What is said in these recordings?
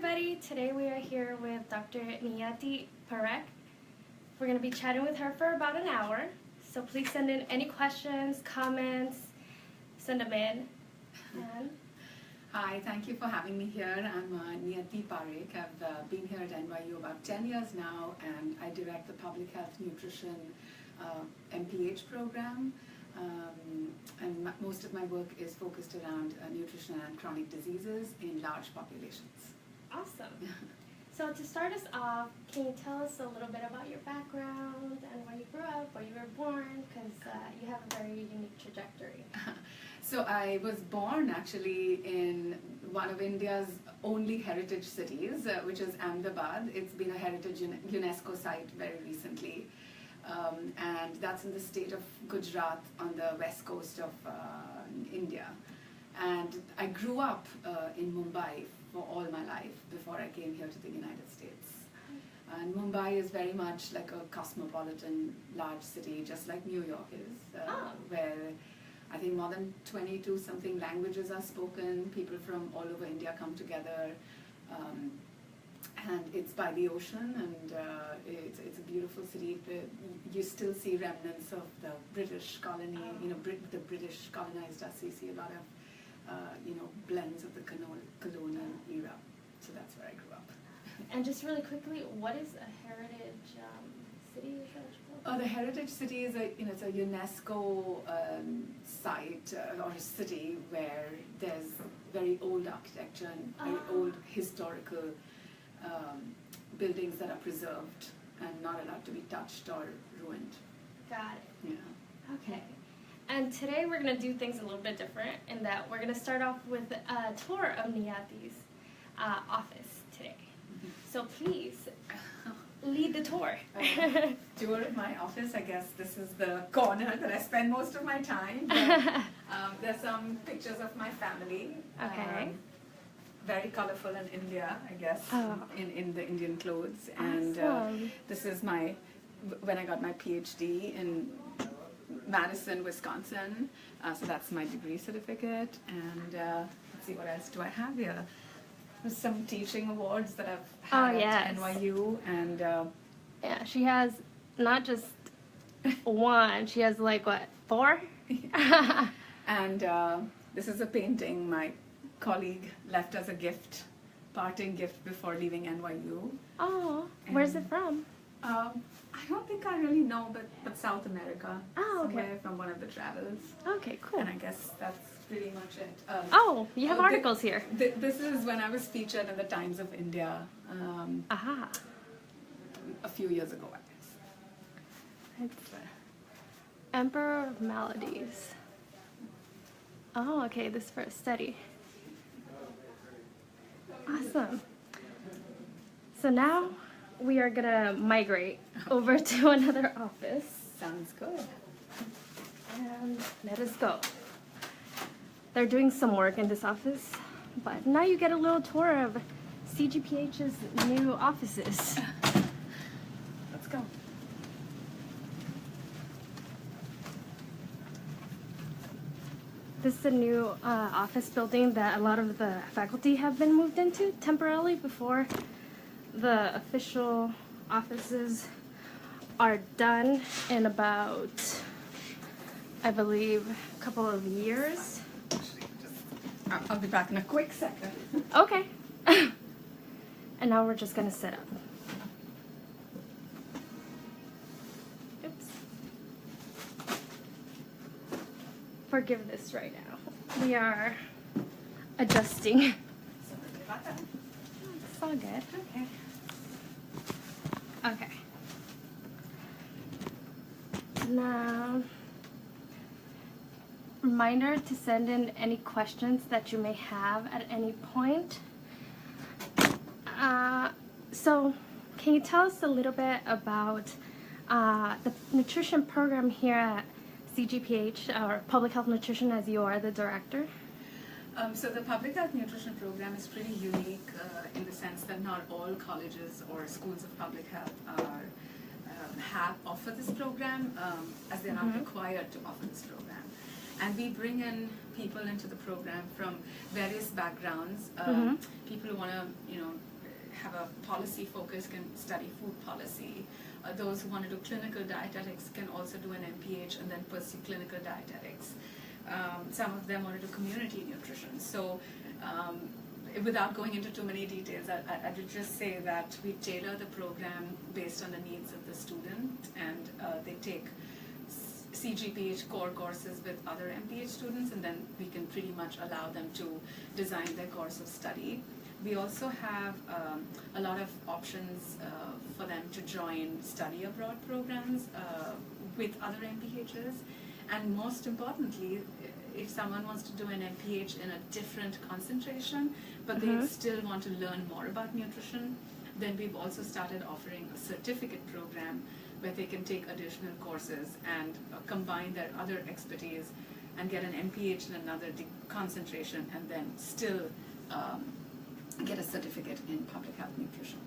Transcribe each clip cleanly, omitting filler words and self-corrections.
everybody. Today we are here with Dr. Niyati Parekh. We're going to be chatting with her for about an hour. So please send in any questions, comments, send them in. And Hi, thank you for having me here. I'm Niyati Parekh. I've been here at NYU about 10 years now, and I direct the Public Health Nutrition MPH program. And most of my work is focused around nutrition and chronic diseases in large populations. awesome. So to start us off, can you tell us a little bit about your background and where you grew up, where you were born, because you have a very unique trajectory. So I was born actually in one of India's only heritage cities, which is Ahmedabad. It's been a heritage UNESCO site very recently. And that's in the state of Gujarat on the west coast of India. And I grew up in Mumbai for all my life before I came here to the United States. And Mumbai is very much like a cosmopolitan large city, just like New York is, where I think more than 22 something languages are spoken. People from all over India come together. And it's by the ocean, and it's a beautiful city. You still see remnants of the British colony. You know, the British colonized us. You see a lot of blends of the colonial era. So that's where I grew up. And just really quickly, what is a heritage city? Is that what you call it? Oh, the heritage city is it's a UNESCO site or a city where there's very old architecture and very old historical buildings that are preserved and not allowed to be touched or ruined. Got it. Yeah. Okay. And today we're going to do things a little bit different in that we're going to start off with a tour of Niyati's office today. So please, lead the tour. Tour of my office, I guess this is the corner that I spend most of my time. There's some pictures of my family. Okay. Very colorful in India, I guess, in the Indian clothes. Awesome. And this is when I got my PhD in Madison, Wisconsin. So that's my degree certificate. And let's see, what else do I have here? There's some teaching awards that I've had at NYU. And yeah, she has not just one, she has like, what, 4? And this is a painting my colleague left as a gift, parting gift before leaving NYU. Oh, where's it from? I don't think I really know, but South America. Oh, okay. Somewhere from one of the travels. Okay, cool. And I guess that's pretty much it. You have articles here. This is when I was featured in the Times of India a few years ago, I guess. It's Emperor of Maladies. Oh, okay, this is for a study. Awesome. So now we are gonna migrate over to another office. Sounds good. And let us go. They're doing some work in this office, but now you get a little tour of CGPH's new offices. Let's go. This is a new office building that a lot of the faculty have been moved into temporarily before the official offices are done in about, I believe, a couple of years. I'll be back in a quick second. Okay. And now we're just gonna set up. Oops. Forgive this right now. We are adjusting. Sorry about that. It's all good. Okay. Okay. Now, reminder to send in any questions that you may have at any point. So, can you tell us a little bit about the nutrition program here at CGPH, or Public Health Nutrition, as you are the director? So the Public Health Nutrition program is pretty unique in the sense that not all colleges or schools of public health offer this program, as they're not required to offer this program. And we bring in people into the program from various backgrounds. People who want to, have a policy focus can study food policy. Those who want to do clinical dietetics can also do an MPH and then pursue clinical dietetics. Some of them want to do community nutrition. So without going into too many details, I would just say that we tailor the program based on the needs of the student, and they take CGPH core courses with other MPH students, and then we can pretty much allow them to design their course of study. We also have a lot of options for them to join study abroad programs with other MPHs, and most importantly, if someone wants to do an MPH in a different concentration, but they still want to learn more about nutrition, then we've also started offering a certificate program where they can take additional courses and combine their other expertise and get an MPH in another concentration, and then still get a certificate in public health nutrition.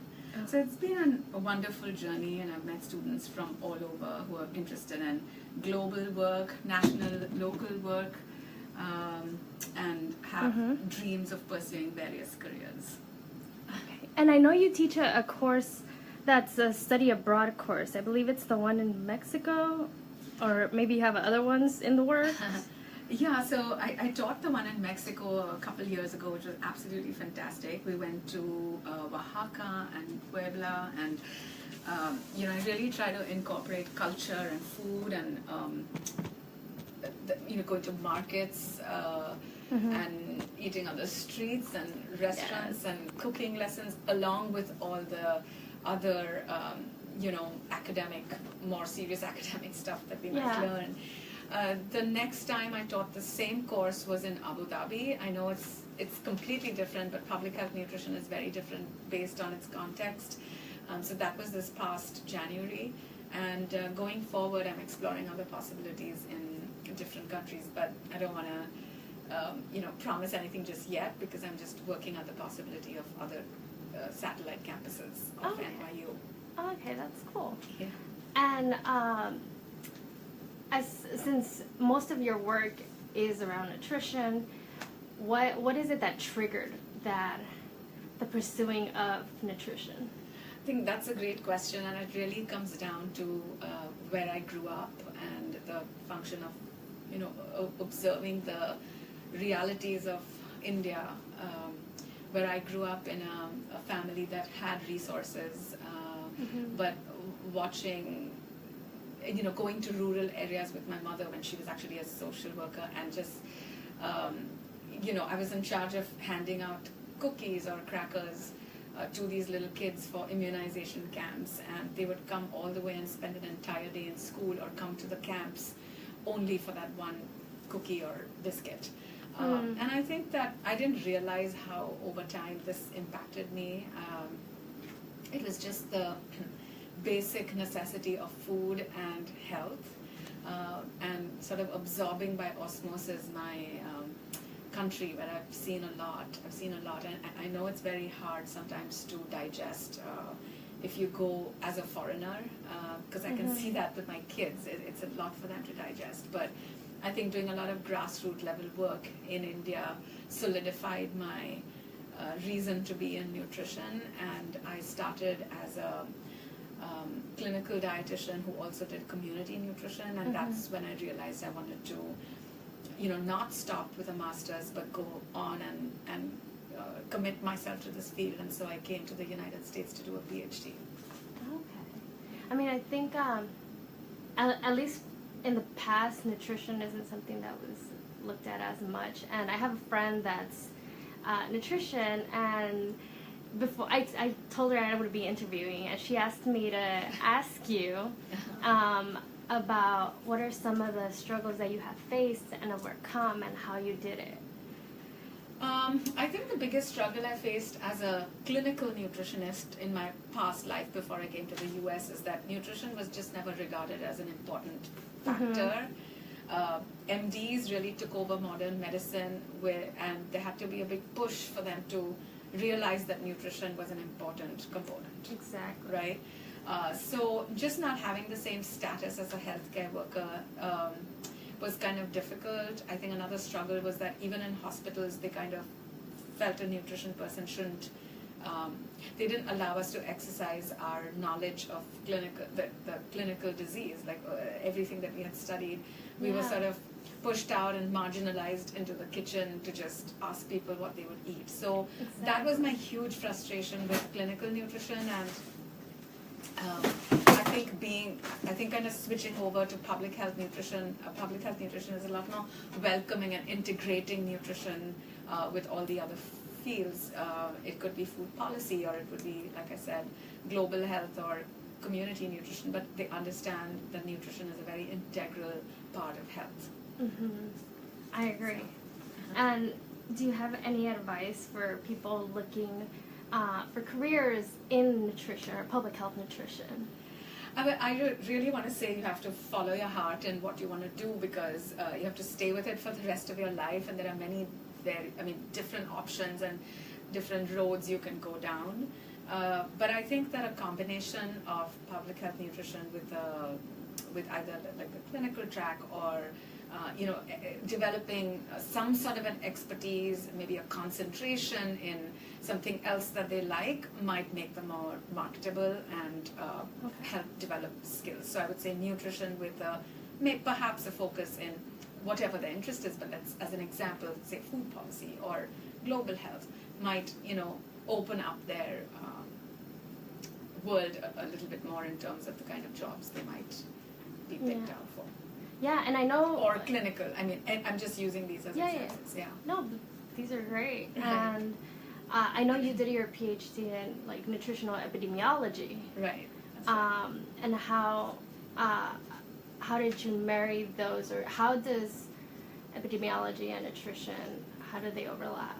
So it's been a wonderful journey, and I've met students from all over who are interested in global work, national, local work, and have dreams of pursuing various careers. Okay. And I know you teach a course that's a study abroad course. I believe it's the one in Mexico, or maybe you have other ones in the works. Yeah, so I taught the one in Mexico a couple years ago, which was absolutely fantastic. We went to Oaxaca and Puebla, and I really try to incorporate culture and food, and going to markets and eating on the streets and restaurants and cooking lessons, along with all the other academic, more serious academic stuff that we might learn. The next time I taught the same course was in Abu Dhabi. I know it's completely different, but public health nutrition is very different based on its context. So that was this past January. And going forward, I'm exploring other possibilities in different countries, but I don't want to promise anything just yet, because I'm just working on the possibility of other satellite campuses of NYU. Okay, that's cool. Yeah. And since most of your work is around nutrition, what is it that triggered the pursuing of nutrition? I think that's a great question, and it really comes down to where I grew up and the function of observing the realities of India, where I grew up in a family that had resources, but watching, going to rural areas with my mother when she was actually a social worker, and just, I was in charge of handing out cookies or crackers to these little kids for immunization camps, and they would come all the way and spend an entire day in school, or come to the camps only for that one cookie or biscuit. And I think that I didn't realize how over time this impacted me. It was just the basic necessity of food and health, and sort of absorbing by osmosis my country, where I've seen a lot, and I know it's very hard sometimes to digest if you go as a foreigner, because I can see that with my kids. It's a lot for them to digest, but I think doing a lot of grassroots level work in India solidified my reason to be in nutrition, and I started as a clinical dietitian who also did community nutrition, and that's when I realized I wanted to not stop with a master's, but go on and commit myself to this field, and so I came to the United States to do a PhD. Okay. I mean, I think at least in the past, nutrition isn't something that was looked at as much, and I have a friend that's nutrition, and before I told her I would be interviewing, and she asked me to ask you about what are some of the struggles that you have faced and overcome, and how you did it. I think the biggest struggle I faced as a clinical nutritionist in my past life before I came to the US is that nutrition was just never regarded as an important factor. MDs really took over modern medicine, and there had to be a big push for them to realize that nutrition was an important component. Exactly. Right? So just not having the same status as a healthcare worker, was kind of difficult. I think another struggle was that even in hospitals, they kind of felt a nutrition person shouldn't, they didn't allow us to exercise our knowledge of the clinical disease, like everything that we had studied. We were sort of pushed out and marginalized into the kitchen to just ask people what they would eat. So that was my huge frustration with clinical nutrition, and I think kind of switching over to public health nutrition is a lot more welcoming and integrating nutrition with all the other fields. It could be food policy, or it would be, like I said, global health or community nutrition, but they understand that nutrition is a very integral part of health. I agree. And do you have any advice for people looking for careers in nutrition or public health nutrition? I really want to say you have to follow your heart and what you want to do, because you have to stay with it for the rest of your life, and there are many different options and different roads you can go down. But I think that a combination of public health nutrition with either like the clinical track or developing some sort of an expertise, maybe a concentration in something else that they like, might make them more marketable and help develop skills. So I would say nutrition with perhaps a focus in whatever their interest is, but let's, as an example, say food policy or global health might, open up their world a little bit more in terms of the kind of jobs they might be picked out for. Yeah, and I know... Or clinical. I mean, I'm just using these as examples. Yeah. No, these are great. Right. And I know you did your PhD in like nutritional epidemiology. Right. And how did you marry those, or how does epidemiology and nutrition, how do they overlap?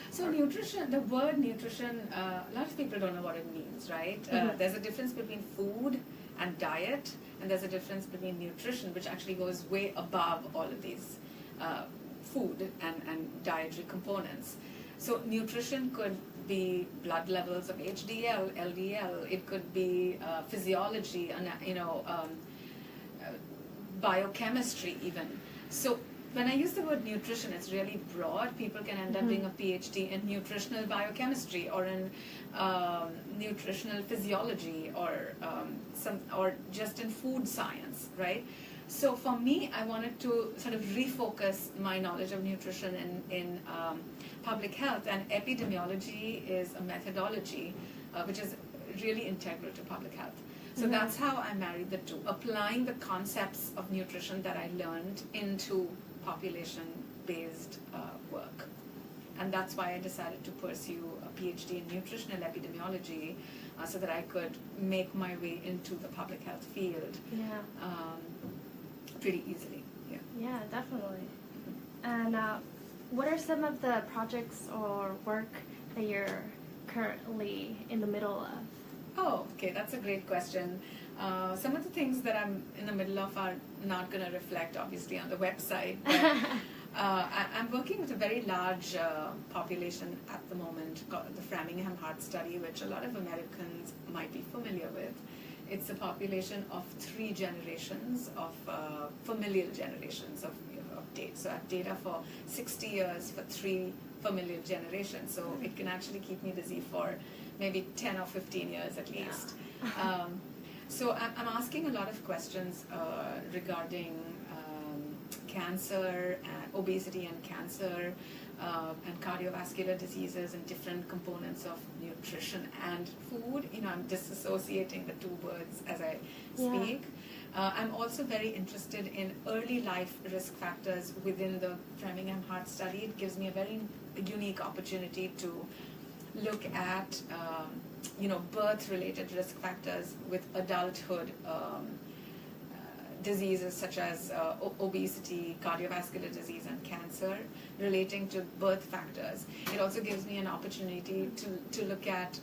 So nutrition, the word nutrition, a lot of people don't know what it means, right? There's a difference between food and diet, and there's a difference between nutrition, which actually goes way above all of these food and dietary components. So nutrition could be blood levels of HDL, LDL. It could be physiology, and biochemistry even. So when I use the word nutrition, it's really broad. People can end up doing a PhD in nutritional biochemistry or in nutritional physiology or just in food science, right? So for me, I wanted to sort of refocus my knowledge of nutrition in public health, and epidemiology is a methodology which is really integral to public health. So that's how I married the two, applying the concepts of nutrition that I learned into population-based work. And that's why I decided to pursue a PhD in nutritional epidemiology so that I could make my way into the public health field pretty easily. Yeah, definitely. And what are some of the projects or work that you're currently in the middle of? Oh, okay, that's a great question. Some of the things that I'm in the middle of are not going to reflect, obviously, on the website. But, I'm working with a very large population at the moment, called the Framingham Heart Study, which a lot of Americans might be familiar with. It's a population of 3 generations of familial generations of data. So I have data for 60 years for 3 familial generations. So it can actually keep me busy for maybe 10 or 15 years at least. So I'm asking a lot of questions regarding cancer, obesity and cancer, and cardiovascular diseases and different components of nutrition and food. I'm disassociating the 2 words as I speak. I'm also very interested in early life risk factors within the Framingham Heart Study. It gives me a very unique opportunity to look at birth-related risk factors with adulthood diseases such as obesity, cardiovascular disease, and cancer relating to birth factors. It also gives me an opportunity to look at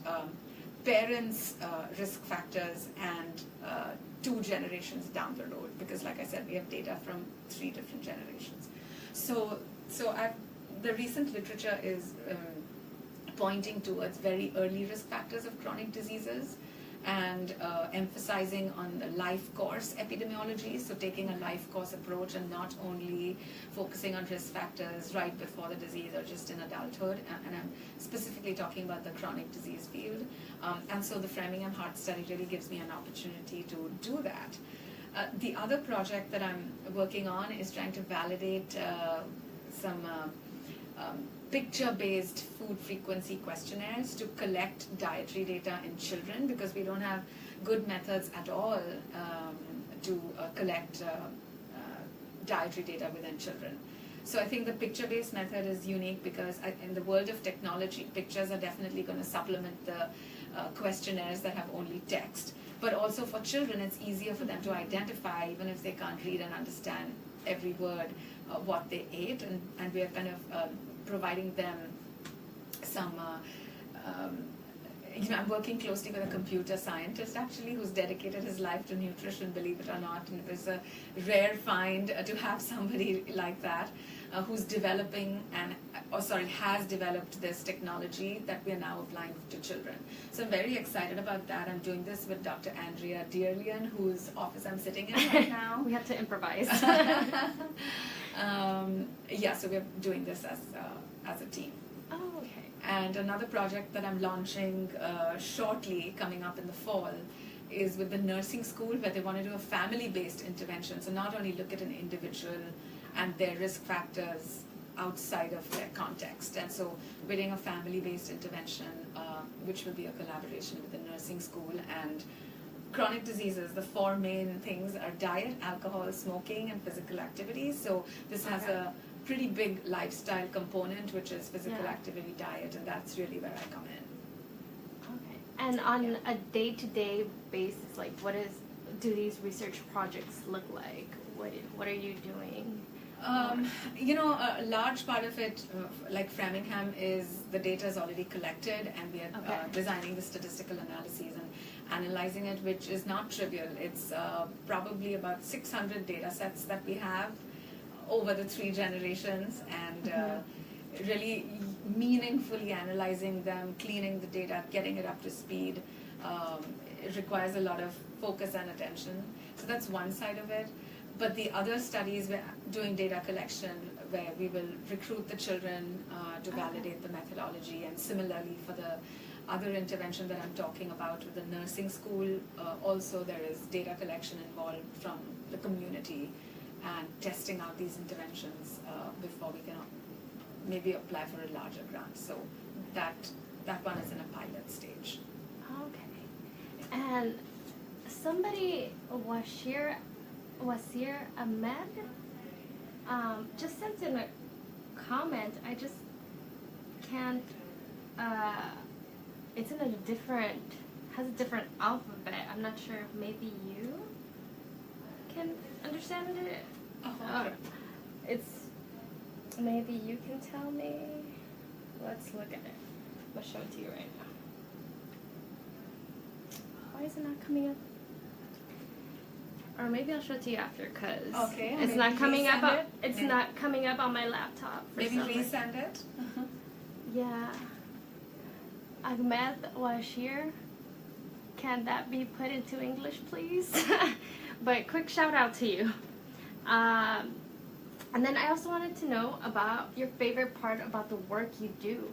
parents' risk factors and 2 generations down the road, because like I said, we have data from 3 different generations. So the recent literature is pointing towards very early risk factors of chronic diseases, and emphasizing on the life course epidemiology, so taking a life course approach and not only focusing on risk factors right before the disease or just in adulthood, and I'm specifically talking about the chronic disease field. And so the Framingham Heart Study really gives me an opportunity to do that. The other project that I'm working on is trying to validate some picture-based food frequency questionnaires to collect dietary data in children, because we don't have good methods at all to collect dietary data within children. So I think the picture-based method is unique because in the world of technology, pictures are definitely going to supplement the questionnaires that have only text. But also for children, it's easier for them to identify, even if they can't read and understand every word, what they ate, and we are kind of providing them some, I'm working closely with a computer scientist actually who's dedicated his life to nutrition, believe it or not, and it was a rare find to have somebody like that who's developing has developed this technology that we are now applying to children. So I'm very excited about that. I'm doing this with Dr. Andrea Dearlian, whose office I'm sitting in right now. We have to improvise. Yeah, so we're doing this as a team. Oh, okay. And another project that I'm launching shortly, coming up in the fall, is with the nursing school, where they want to do a family-based intervention. So not only look at an individual and their risk factors outside of their context. And so we're doing a family-based intervention, which will be a collaboration with the nursing school. And chronic diseases, the four main things are diet, alcohol, smoking, and physical activity. So this has a pretty big lifestyle component, which is physical activity, diet, and that's really where I come in. Okay. And on a day-to-day basis, like do these research projects look like? What are you doing? A large part of it, like Framingham, is the data is already collected, and we are designing the statistical analyses and analyzing it, which is not trivial. It's probably about 600 data sets that we have over the 3 generations, and really meaningfully analyzing them, cleaning the data, getting it up to speed. It requires a lot of focus and attention. So that's one side of it. But the other studies, we're doing data collection where we will recruit the children to validate the methodology, and similarly for the other intervention that I'm talking about with the nursing school, also there is data collection involved from the community and testing out these interventions before we can maybe apply for a larger grant. So that one is in a pilot stage. Okay. And somebody, Wasir Ahmed, just sent in a comment. I just can't, it's in has a different alphabet. I'm not sure if maybe you can understand it. Oh, okay. Maybe you can tell me. Let's look at it. I'll show it to you right now. Why is it not coming up? Or maybe I'll show it to you after, because it's not coming up. It's not coming up on my laptop. Maybe resend it. Yeah. Ahmed Washir, can that be put into English, please? But quick shout out to you. And then I also wanted to know about your favorite part about the work you do.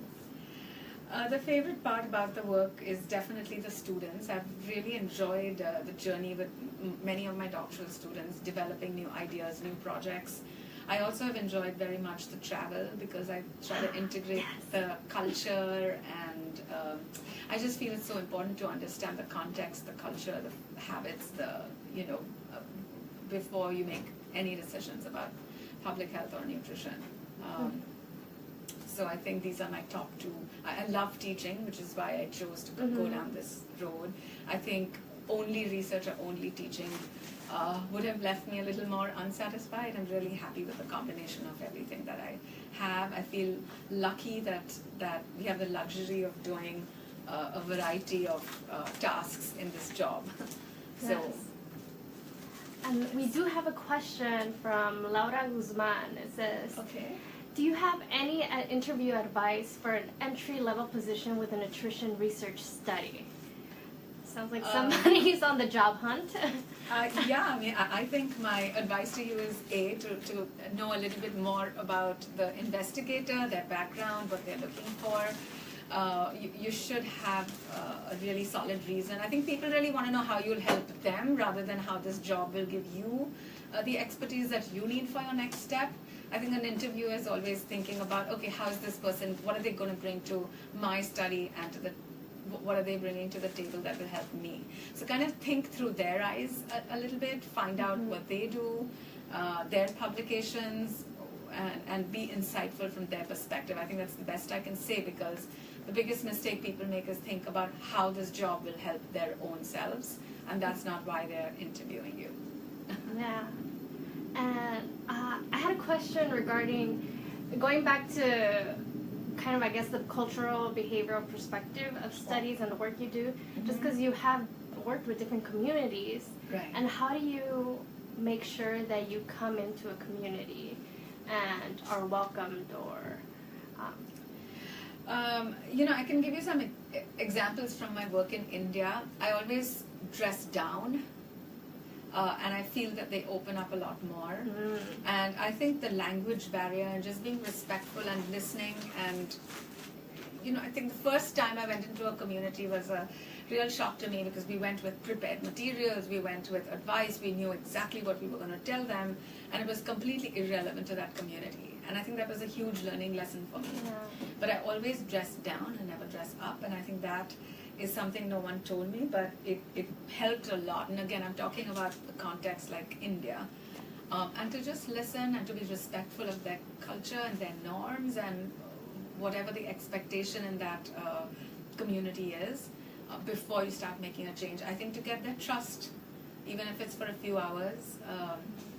The favorite part about the work is definitely the students. I've really enjoyed the journey with many of my doctoral students, developing new ideas, new projects. I also have enjoyed very much the travel, because I try to integrate the culture, and I just feel it's so important to understand the context, the culture, the habits, before you make any decisions about public health or nutrition. So I think these are my top 2. I love teaching, which is why I chose to go down this road. I think only research or only teaching would have left me a little more unsatisfied. I'm really happy with the combination of everything that I have. I feel lucky that we have the luxury of doing a variety of tasks in this job. Yes. And we do have a question from Laura Guzman. It says, do you have any interview advice for an entry-level position with a nutrition research study? Sounds like somebody's on the job hunt. Yeah, I mean, I think my advice to you is to know a little bit more about the investigator, their background, what they're looking for. You should have a really solid reason. I think people really want to know how you'll help them rather than how this job will give you the expertise that you need for your next step. I think an interviewer is always thinking about, okay, how is this person, what are they going to bring to my study and to what are they bringing to the table that will help me? So kind of think through their eyes a little bit, find out what they do, their publications, and be insightful from their perspective. I think that's the best I can say, because the biggest mistake people make is think about how this job will help their own selves, and that's not why they're interviewing you. Yeah. And I had a question regarding going back to kind of, I guess, the cultural behavioral perspective of studies and the work you do, just because you have worked with different communities. Right. And how do you make sure that you come into a community and are welcomed, or I can give you some examples from my work in India. I always dress down, and I feel that they open up a lot more. And I think the language barrier and just being respectful and listening, and I think the first time I went into a community was a real shock to me, because we went with prepared materials, we went with advice, we knew exactly what we were going to tell them, and it was completely irrelevant to that community. And I think that was a huge learning lesson for me. Yeah. But I always dress down and never dress up, and I think that is something no one told me, but it helped a lot. And again, I'm talking about the context like India. And to just listen and to be respectful of their culture and their norms and whatever the expectation in that community is before you start making a change. I think to get their trust, even if it's for a few hours,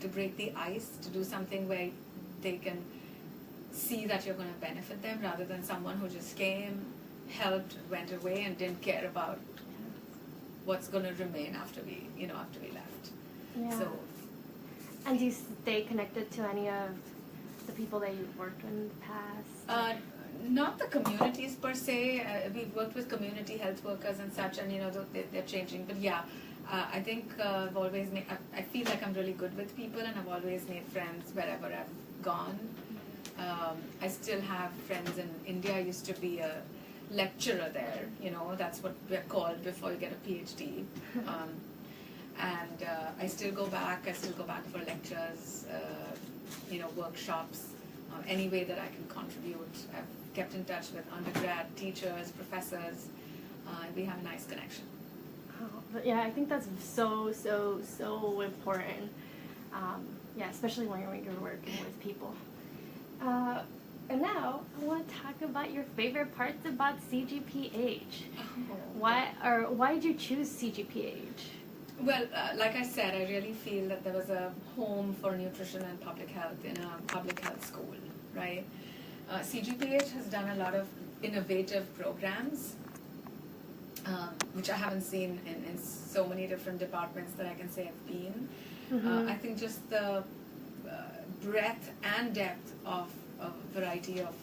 to break the ice, to do something where they can see that you're going to benefit them, rather than someone who just came, helped, went away, and didn't care about what's going to remain after we left. Yeah. So, and do you stay connected to any of the people that you've worked with in the past? not the communities per se. We've worked with community health workers and such, and they're changing. But yeah, I think I've always made. I feel like I'm really good with people, and I've always made friends wherever I've gone. I still have friends in India. I used to be a lecturer there. That's what we're called before you get a PhD. And I still go back. I still go back for lectures, workshops, any way that I can contribute. I've kept in touch with undergrad teachers, professors. We have a nice connection. Oh, but yeah, I think that's so important. Especially when you're working with people. And now I want to talk about your favorite parts about CGPH. Why did you choose CGPH? Well, like I said, I really feel that there was a home for nutrition and public health in a public health school, right? CGPH has done a lot of innovative programs, which I haven't seen in so many different departments that I can say I've been. I think just the breadth and depth of a variety of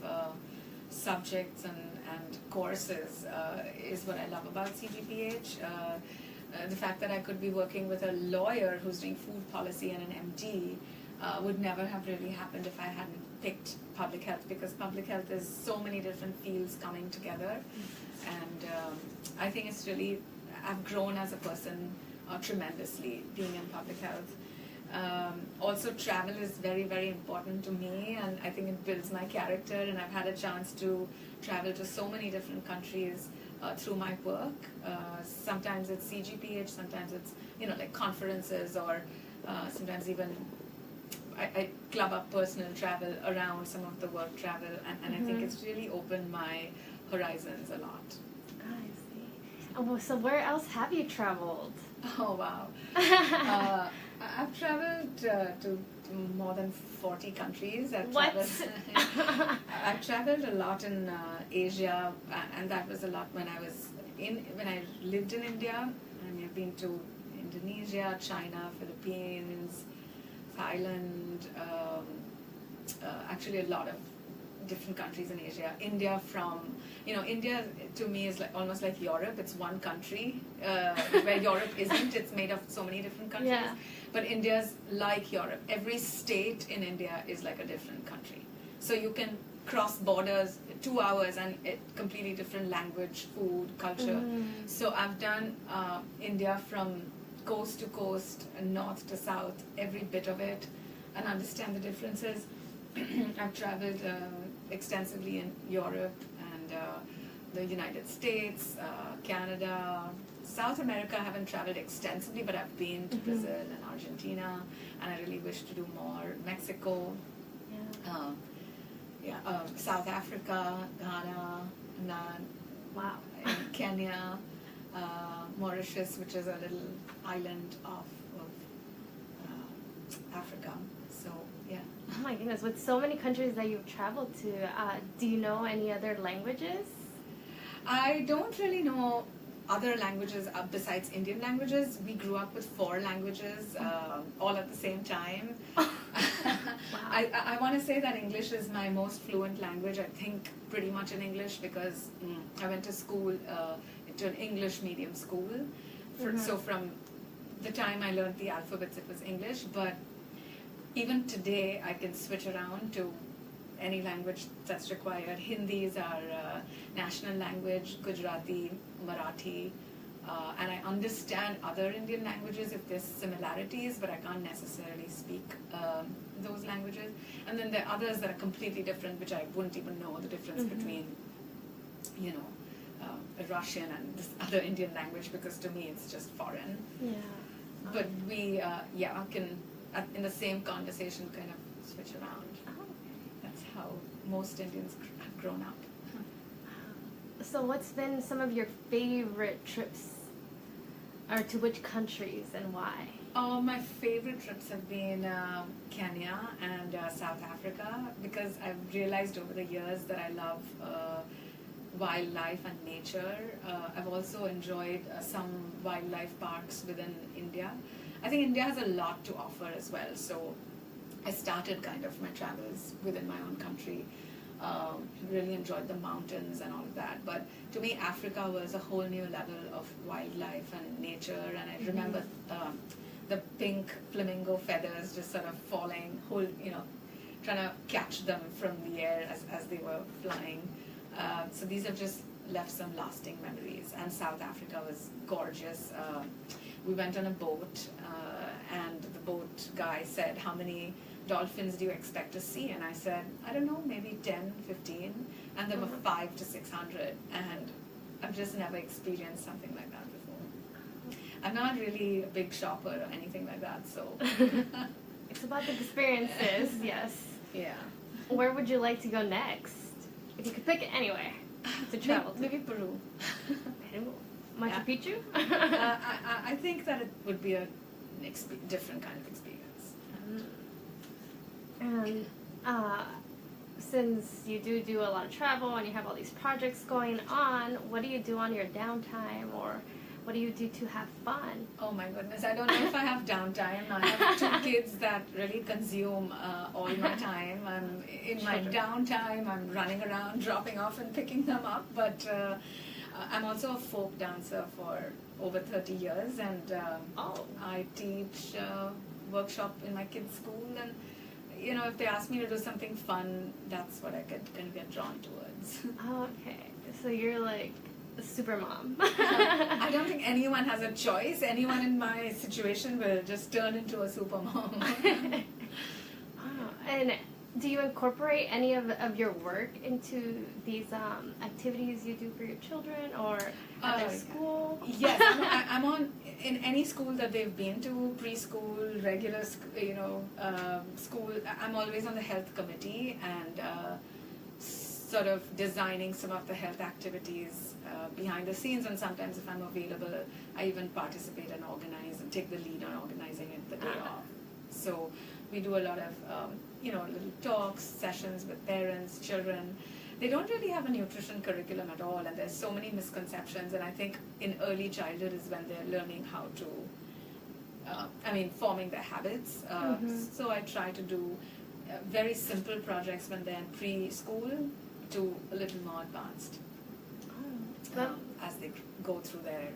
subjects and courses is what I love about CGPH. The fact that I could be working with a lawyer who's doing food policy and an MD would never have really happened if I hadn't picked public health, because public health is so many different fields coming together. And I think it's really, I've grown as a person tremendously being in public health. Also, travel is very, very important to me, and I think it builds my character, and I've had a chance to travel to so many different countries through my work. Sometimes it's CGPH, sometimes it's, like conferences, or sometimes even I club up personal travel around some of the work travel, and I think it's really opened my horizons a lot. I see. Oh, so where else have you traveled? Oh, wow. I've traveled to more than 40 countries. I've traveled a lot in Asia, and that was a lot when I lived in India. I've been to Indonesia, China, Philippines, Thailand, actually a lot of different countries in Asia. India India to me is like almost like Europe. It's one country where Europe isn't. It's made of so many different countries. Yeah. But India's like Europe. Every state in India is like a different country. So you can cross borders 2 hours and completely different language, food, culture. So I've done India from coast to coast, north to south, every bit of it, and understand the differences. I've traveled extensively in Europe and the United States, Canada, South America. I haven't traveled extensively, but I've been to Brazil and Argentina, and I really wish to do more. Mexico, South Africa, Ghana, Wow. and Kenya, Mauritius, which is a little island of Africa. So, yeah. Oh my goodness, with so many countries that you've traveled to, do you know any other languages? I don't really know other languages besides Indian languages. We grew up with 4 languages all at the same time. Wow. I want to say that English is my most fluent language. I think pretty much in English because I went to school, to an English medium school. So from the time I learned the alphabets, it was English. But even today, I can switch around to any language that's required. Hindi is our national language, Gujarati, Marathi, and I understand other Indian languages if there's similarities, but I can't necessarily speak those languages. And then there are others that are completely different, which I wouldn't even know the difference between, Russian and this other Indian language, because to me it's just foreign. Yeah. But we, can, in the same conversation, kind of switch around. That's how most Indians have grown up. So what's been some of your favorite trips, or to which countries and why? Oh, my favorite trips have been Kenya and South Africa, because I've realized over the years that I love wildlife and nature. I've also enjoyed some wildlife parks within India. I think India has a lot to offer as well, so I started kind of my travels within my own country. Really enjoyed the mountains and all of that, but to me Africa was a whole new level of wildlife and nature, and I remember the pink flamingo feathers just sort of falling, trying to catch them from the air as they were flying. So these have just left some lasting memories. And South Africa was gorgeous. We went on a boat, and the boat guy said, "How many dolphins do you expect to see?" And I said, "I don't know, maybe 10, 15. And there were 500 to 600. And I've just never experienced something like that before. I'm not really a big shopper or anything like that, so. It's about the experiences, yes. Yeah. Where would you like to go next? If you could pick anywhere to travel to. Maybe Peru. Peru. Machu Picchu? I think that it would be a different kind of experience. And since you do a lot of travel and you have all these projects going on, what do you do on your downtime, or what do you do to have fun? Oh my goodness, I don't know if I have downtime. I have 2 kids that really consume all my time. In my downtime, I'm running around, dropping off and picking them up. But I'm also a folk dancer for over 30 years, and I teach workshop in my kids' school. And if they ask me to do something fun, that's what I can get drawn towards. Oh, okay. So you're like a super mom. I don't think anyone has a choice. Anyone in my situation will just turn into a super mom. And do you incorporate any of your work into these activities you do for your children, or at their school? Yes, I'm on in any school that they've been to, preschool, regular, school. I'm always on the health committee and sort of designing some of the health activities behind the scenes. And sometimes, if I'm available, I even participate and organize and take the lead on organizing it the day off. So we do a lot of little talks, sessions with parents, children. They don't really have a nutrition curriculum at all, and there's so many misconceptions. And I think in early childhood is when they're learning how to, forming their habits. So I try to do very simple projects when they're in preschool to a little more advanced as they go through their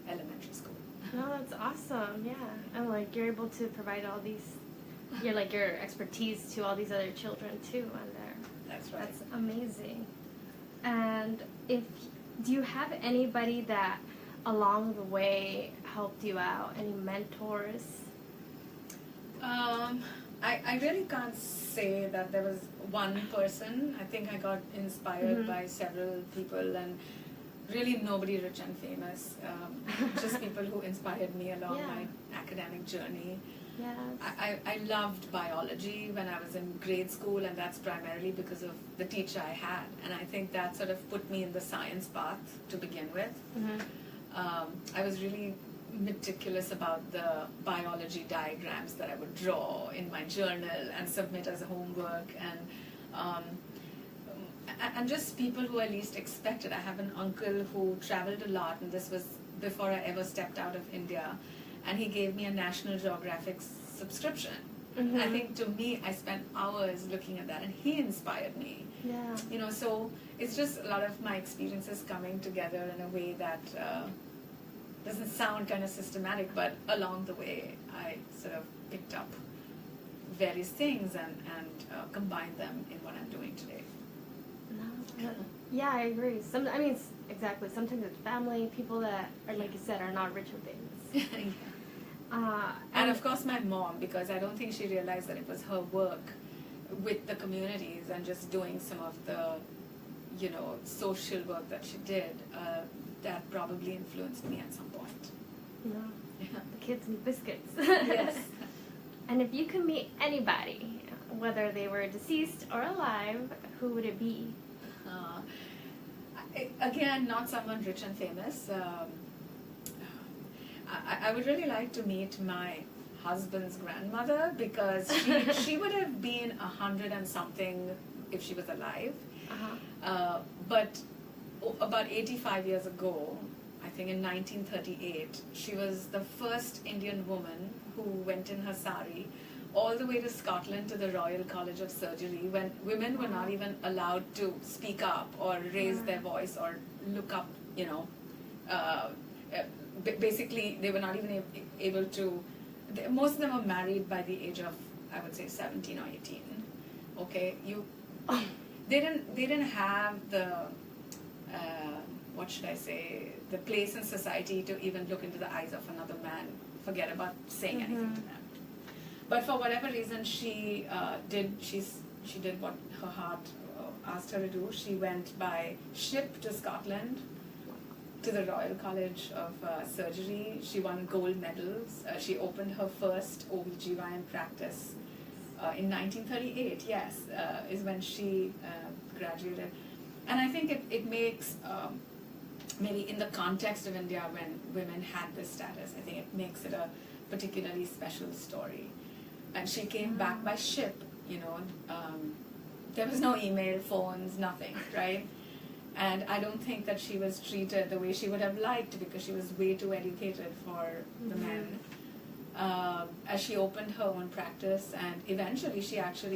elementary school. No, that's awesome. Yeah, and like you're able to provide all these, your expertise to all these other children too, and That's right. that's amazing. And do you have anybody that along the way helped you out? Any mentors? I really can't say that there was one person. I think I got inspired by several people, and really nobody rich and famous. Just people who inspired me along my academic journey. Yes. I loved biology when I was in grade school, and that's primarily because of the teacher I had. And I think that sort of put me in the science path to begin with. I was really meticulous about the biology diagrams that I would draw in my journal and submit as homework, and just people who I least expected. I have an uncle who traveled a lot, and this was before I ever stepped out of India, and he gave me a National Geographic subscription. I think to me, I spent hours looking at that, and he inspired me. Yeah. You know, so it's just a lot of my experiences coming together in a way that doesn't sound kind of systematic, but along the way, I sort of picked up various things and combined them in what I'm doing today. No. Yeah, I agree. Exactly. Sometimes it's family, people that are, like you said, are not rich and famous. And of course my mom, because I don't think she realized that it was her work with the communities and just doing some of the, social work that she did, that probably influenced me at some point. No. Yeah. The kids need biscuits. Yes. And if you could meet anybody, whether they were deceased or alive, who would it be? Again, not someone rich and famous. I would really like to meet my husband's grandmother, because she would have been 100 and something if she was alive. But about 85 years ago, I think in 1938, she was the first Indian woman who went in her sari all the way to Scotland to the Royal College of Surgery, when women were not even allowed to speak up or raise their voice or look up, basically they were not even able to, most of them were married by the age of, I would say, 17 or 18. Okay, they didn't have the, what should I say, the place in society to even look into the eyes of another man, forget about saying anything to them. But for whatever reason, she did what her heart asked her to do. She went by ship to Scotland to the Royal College of Surgery. She won gold medals. She opened her first OB/GYN practice in 1938, is when she graduated. And I think it makes, maybe in the context of India when women had this status, I think it makes it a particularly special story. And she came back by ship, there was no email, phones, nothing, right? And I don't think that she was treated the way she would have liked, because she was way too educated for the men. As she opened her own practice, and eventually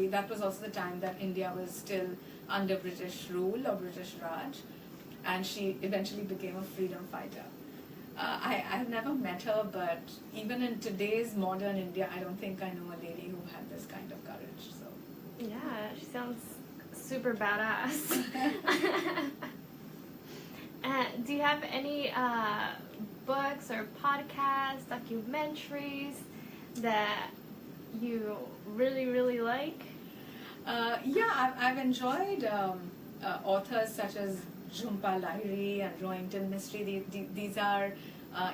that was also the time that India was still under British rule or British Raj, and she eventually became a freedom fighter. I've never met her, but even in today's modern India, I don't think I know a lady who had this kind of courage. So yeah, she sounds super badass. Do you have any books or podcasts, documentaries that you really, really like? I've enjoyed authors such as Jhumpa Lahiri and Rohinton Mistry. These are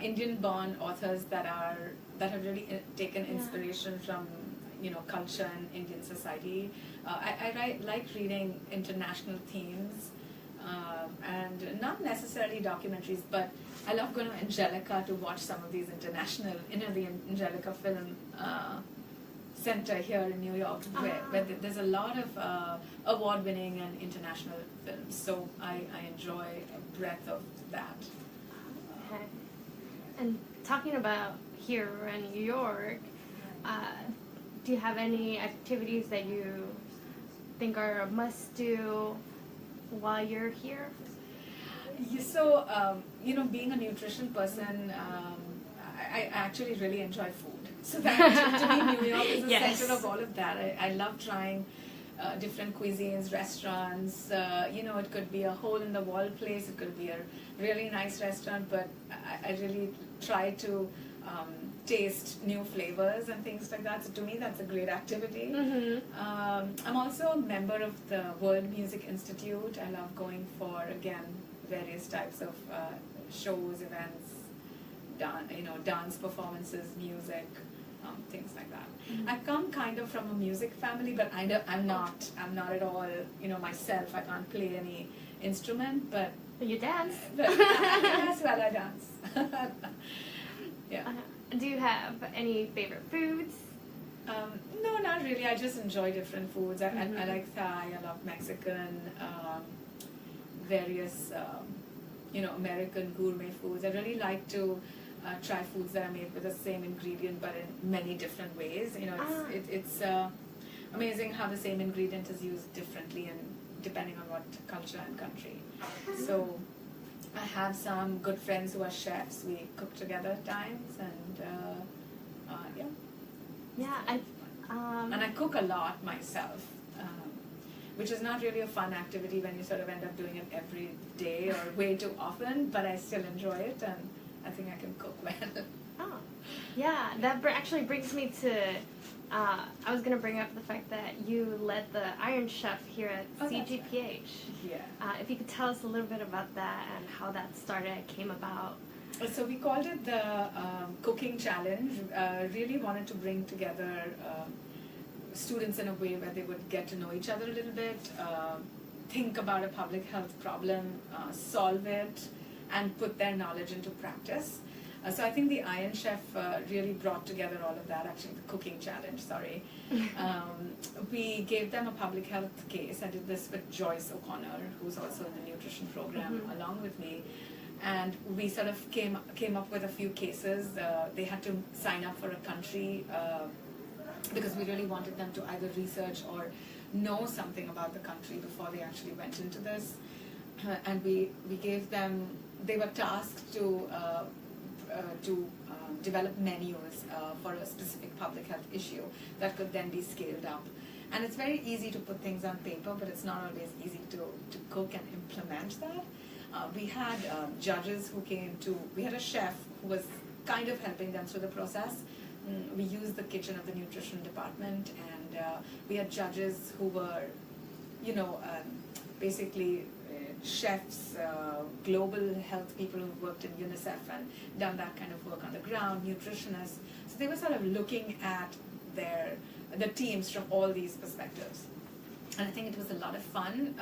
Indian-born authors that have really taken inspiration from culture and Indian society. I like reading international themes, and not necessarily documentaries, but I love going to Angelica to watch some of these international, the Angelica Film Center here in New York, where there's a lot of award-winning and international films. So I enjoy a breadth of that. Okay. And talking about here in New York, do you have any activities that you think are a must-do while you're here? Yeah, so, being a nutrition person, I actually really enjoy food. So that to me, New York is the Yes. center of all of that. I love trying different cuisines, restaurants. It could be a hole-in-the-wall place. It could be a really nice restaurant, but I really try to taste new flavors and things like that. So to me, that's a great activity. Mm-hmm. I'm also a member of the World Music Institute. I love going for, again, various types of shows, events, dance performances, music, things like that. Mm-hmm. I come kind of from a music family, but I'm not at all, myself. I can't play any instrument, but You dance. as well I dance. Yeah. Do you have any favorite foods? No, not really. I just enjoy different foods. I Mhm. like Thai. I love Mexican, various, American gourmet foods. I really like to try foods that are made with the same ingredient but in many different ways. It's amazing how the same ingredient is used differently and depending on what culture and country. So I have some good friends who are chefs. We cook together at times, and yeah. Yeah, And I cook a lot myself, which is not really a fun activity when you sort of end up doing it every day or way too often, but I still enjoy it, and I think I can cook well. Oh, yeah. That actually brings me to. I was gonna bring up the fact that you led the Iron Chef here at Oh, that's CGPH. Yeah. If you could tell us a little bit about that and how that started, came about. So we called it the cooking challenge. Really wanted to bring together students in a way where they would get to know each other a little bit, think about a public health problem, solve it, and put their knowledge into practice. So I think the Iron Chef really brought together all of that, actually the cooking challenge, sorry. We gave them a public health case. I did this with Joyce O'Connor, who's also in the nutrition program along with me. And we sort of came up with a few cases. They had to sign up for a country because we really wanted them to either research or know something about the country before they actually went into this. And we gave them, they were tasked to develop menus for a specific public health issue that could then be scaled up. And it's very easy to put things on paper, but it's not always easy to cook and implement that. We had judges who came to, we had a chef who was kind of helping them through the process. We used the kitchen of the nutrition department, and we had judges who were, basically chefs, global health people who worked in UNICEF and done that kind of work on the ground, nutritionists. So they were sort of looking at the teams from all these perspectives. And I think it was a lot of fun.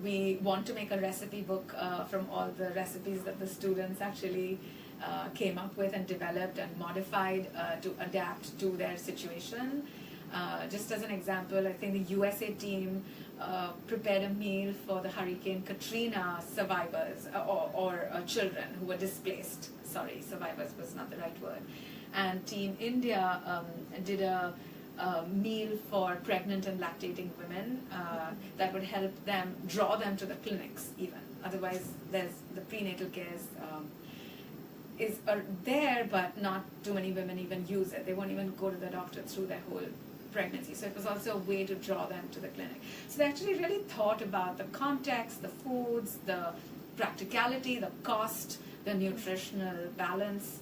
We want to make a recipe book from all the recipes that the students actually came up with and developed and modified to adapt to their situation. Just as an example, I think the USA team prepared a meal for the Hurricane Katrina survivors or children who were displaced. Sorry, survivors was not the right word. And Team India did a meal for pregnant and lactating women that would help them, draw them to the clinics even. Otherwise, there's the prenatal care is there, but not too many women even use it. They won't even go to the doctor through their whole pregnancy. So it was also a way to draw them to the clinic. So they actually really thought about the context, the foods, the practicality, the cost, the nutritional balance,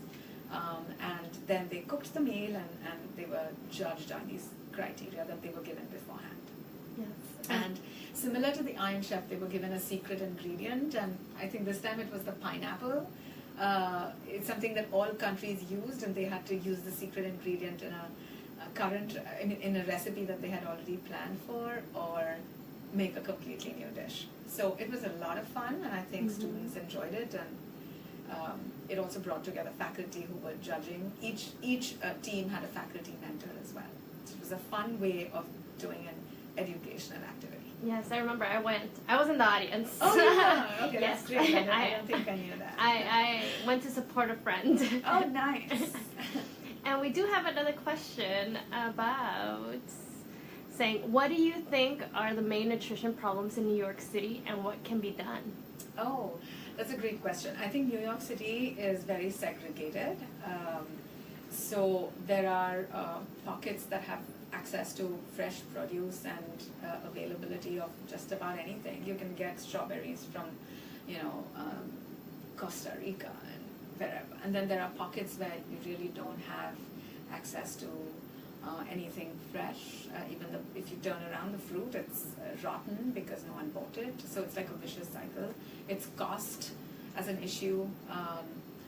and then they cooked the meal and they were judged on these criteria that they were given beforehand. Yes. And similar to the Iron Chef, they were given a secret ingredient, and I think this time it was the pineapple. It's something that all countries used, and they had to use the secret ingredient in in a recipe that they had already planned for, or make a completely new dish. So it was a lot of fun, and I think students enjoyed it, and it also brought together faculty who were judging. Each team had a faculty mentor as well. So it was a fun way of doing an educational activity. Yes, I remember I went. I was in the audience. Oh, yeah. Okay, Yes. that's great. I don't think I knew that. I went to support a friend. Oh, nice. And we do have another question about saying, what do you think are the main nutrition problems in New York City and what can be done? Oh, that's a great question. I think New York City is very segregated. So there are pockets that have access to fresh produce and availability of just about anything. You can get strawberries from, Costa Rica and wherever. And then there are pockets where you really don't have access to anything fresh. If you turn around the fruit, it's rotten because no one bought it. So it's like a vicious cycle. It's cost as an issue.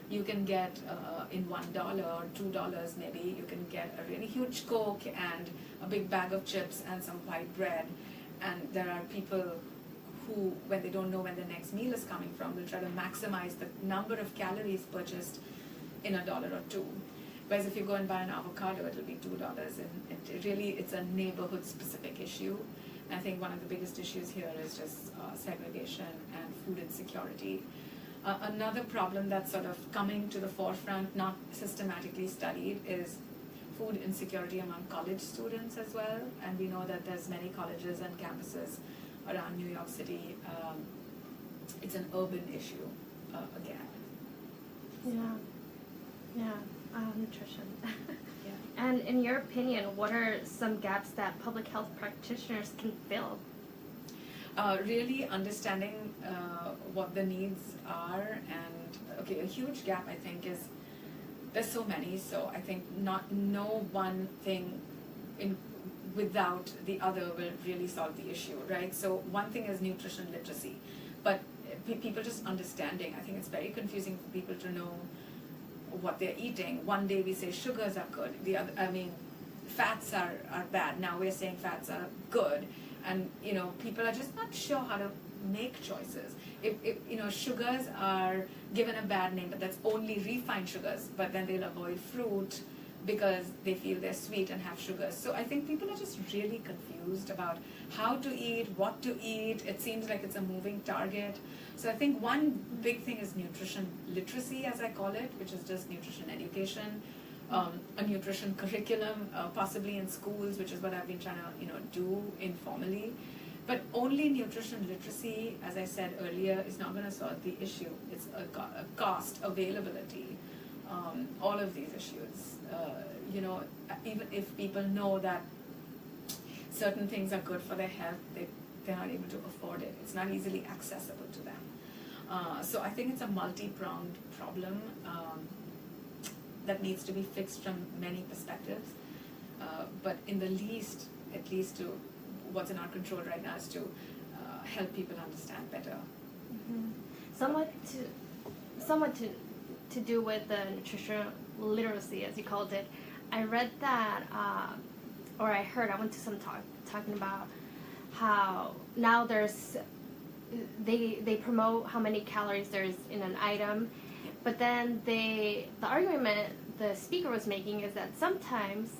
You can get in $1 or $2 maybe, you can get a really huge Coke and a big bag of chips and some white bread. And there are people who, when they don't know when the next meal is coming from, will try to maximize the number of calories purchased in $1 or $2. Whereas if you go and buy an avocado, it'll be $2. And it's a neighborhood specific issue. And I think one of the biggest issues here is just segregation and food insecurity. Another problem that's sort of coming to the forefront, not systematically studied, is food insecurity among college students as well. And we know that there's many colleges and campuses around New York City. It's an urban issue again. Nutrition. Yeah. And in your opinion, what are some gaps that public health practitioners can fill? Really understanding what the needs are, and a huge gap I think is there's so many. So I think no one thing without the other will really solve the issue, right? So one thing is nutrition literacy, but people just understanding. I think it's very confusing for people to know what they're eating. One day we say sugars are good, fats are bad. Now we're saying fats are good. And people are just not sure how to make choices. If sugars are given a bad name, but that's only refined sugars, but then they'll avoid fruit because they feel they're sweet and have sugars. So I think people are just really confused about how to eat, what to eat. It seems like it's a moving target. So I think one big thing is nutrition literacy, as I call it, which is just nutrition education. A nutrition curriculum, possibly in schools, which is what I've been trying to do informally. But only nutrition literacy, as I said earlier, is not going to solve the issue. It's a cost, availability, all of these issues. Even if people know that certain things are good for their health, they're not able to afford it. It's not easily accessible to them. So I think it's a multi-pronged problem that needs to be fixed from many perspectives. But in the least, at least to what's in our control right now is to help people understand better. Mm-hmm. Somewhat to do with the nutritional literacy, as you called it. I read that, or I heard, I went to some talk talking about how now they promote how many calories there's in an item. But then the argument the speaker was making is that sometimes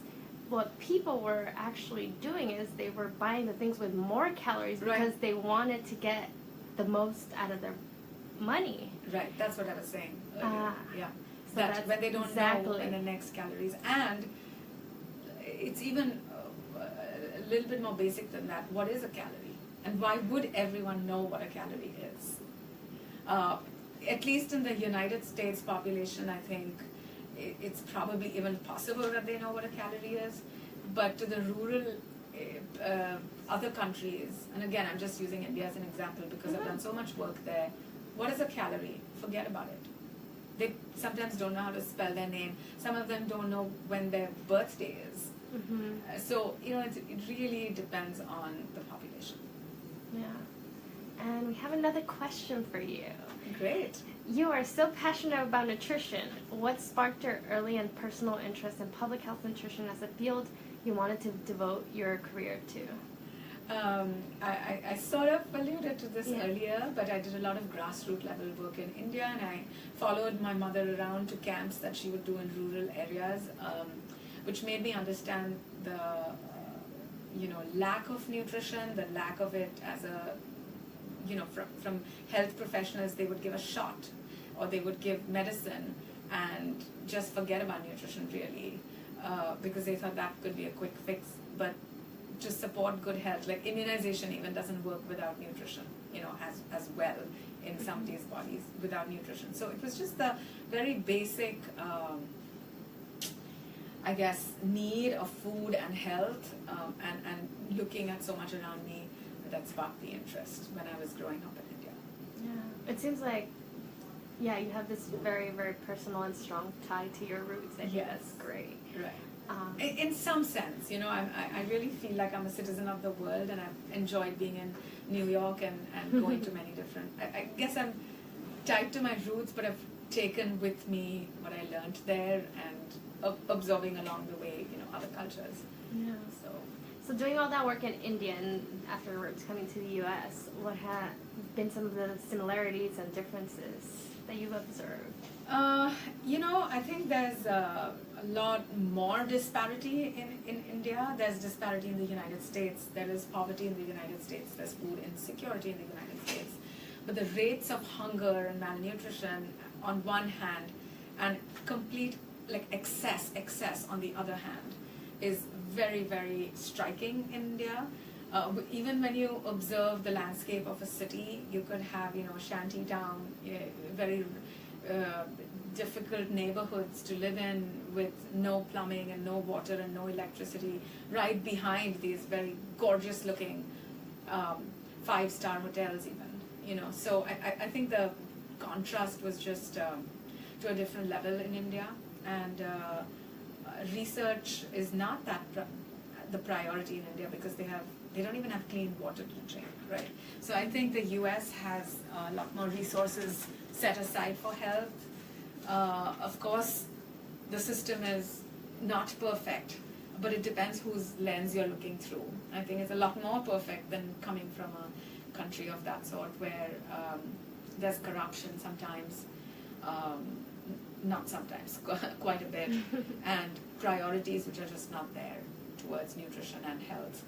what people were actually doing is they were buying the things with more calories because they wanted to get the most out of their money. Right, that's what I was saying earlier. So that when they don't know when the next calories, and it's even a little bit more basic than that. What is a calorie? And why would everyone know what a calorie is? At least in the United States population, I think it's probably even possible that they know what a calorie is. But to the rural other countries, and again, I'm just using India as an example because I've done so much work there. What is a calorie? Forget about it. They sometimes don't know how to spell their name. Some of them don't know when their birthday is. Mm-hmm. So, it really depends on the population. Yeah. And we have another question for you. Great. You are so passionate about nutrition. What sparked your early and personal interest in public health nutrition as a field you wanted to devote your career to? I sort of alluded to this earlier, but I did a lot of grassroots level work in India, and I followed my mother around to camps that she would do in rural areas, which made me understand the lack of nutrition, the lack of it as a from health professionals. They would give a shot or they would give medicine and just forget about nutrition really, because they thought that could be a quick fix. But to support good health, like immunization even doesn't work without nutrition, as well in somebody's bodies without nutrition. So it was just the very basic, I guess, need of food and health, and looking at so much around me that sparked the interest when I was growing up in India. Yeah, it seems like, yeah, you have this very, very personal and strong tie to your roots. I think that's great. Right. In some sense, I really feel like I'm a citizen of the world, and I've enjoyed being in New York and going to many different. I guess I'm tied to my roots, but I've taken with me what I learned there and absorbing along the way, other cultures. Yeah. So doing all that work in India and afterwards coming to the U.S., what have been some of the similarities and differences that you've observed? I think there's a lot more disparity in India. There's disparity in the United States. There is poverty in the United States. There's food insecurity in the United States. But the rates of hunger and malnutrition on one hand, and complete excess on the other hand, is very, very striking in India. Even when you observe the landscape of a city, you could have, shanty town, very difficult neighborhoods to live in with no plumbing and no water and no electricity, right behind these very gorgeous looking 5-star hotels even, So I think the contrast was just to a different level in India, and research is not that the priority in India because they don't even have clean water to drink, right? So I think the US has a lot more resources set aside for health. Of course, the system is not perfect, but it depends whose lens you're looking through. I think it's a lot more perfect than coming from a country of that sort where there's corruption sometimes, not sometimes, quite a bit, and priorities which are just not there towards nutrition and health.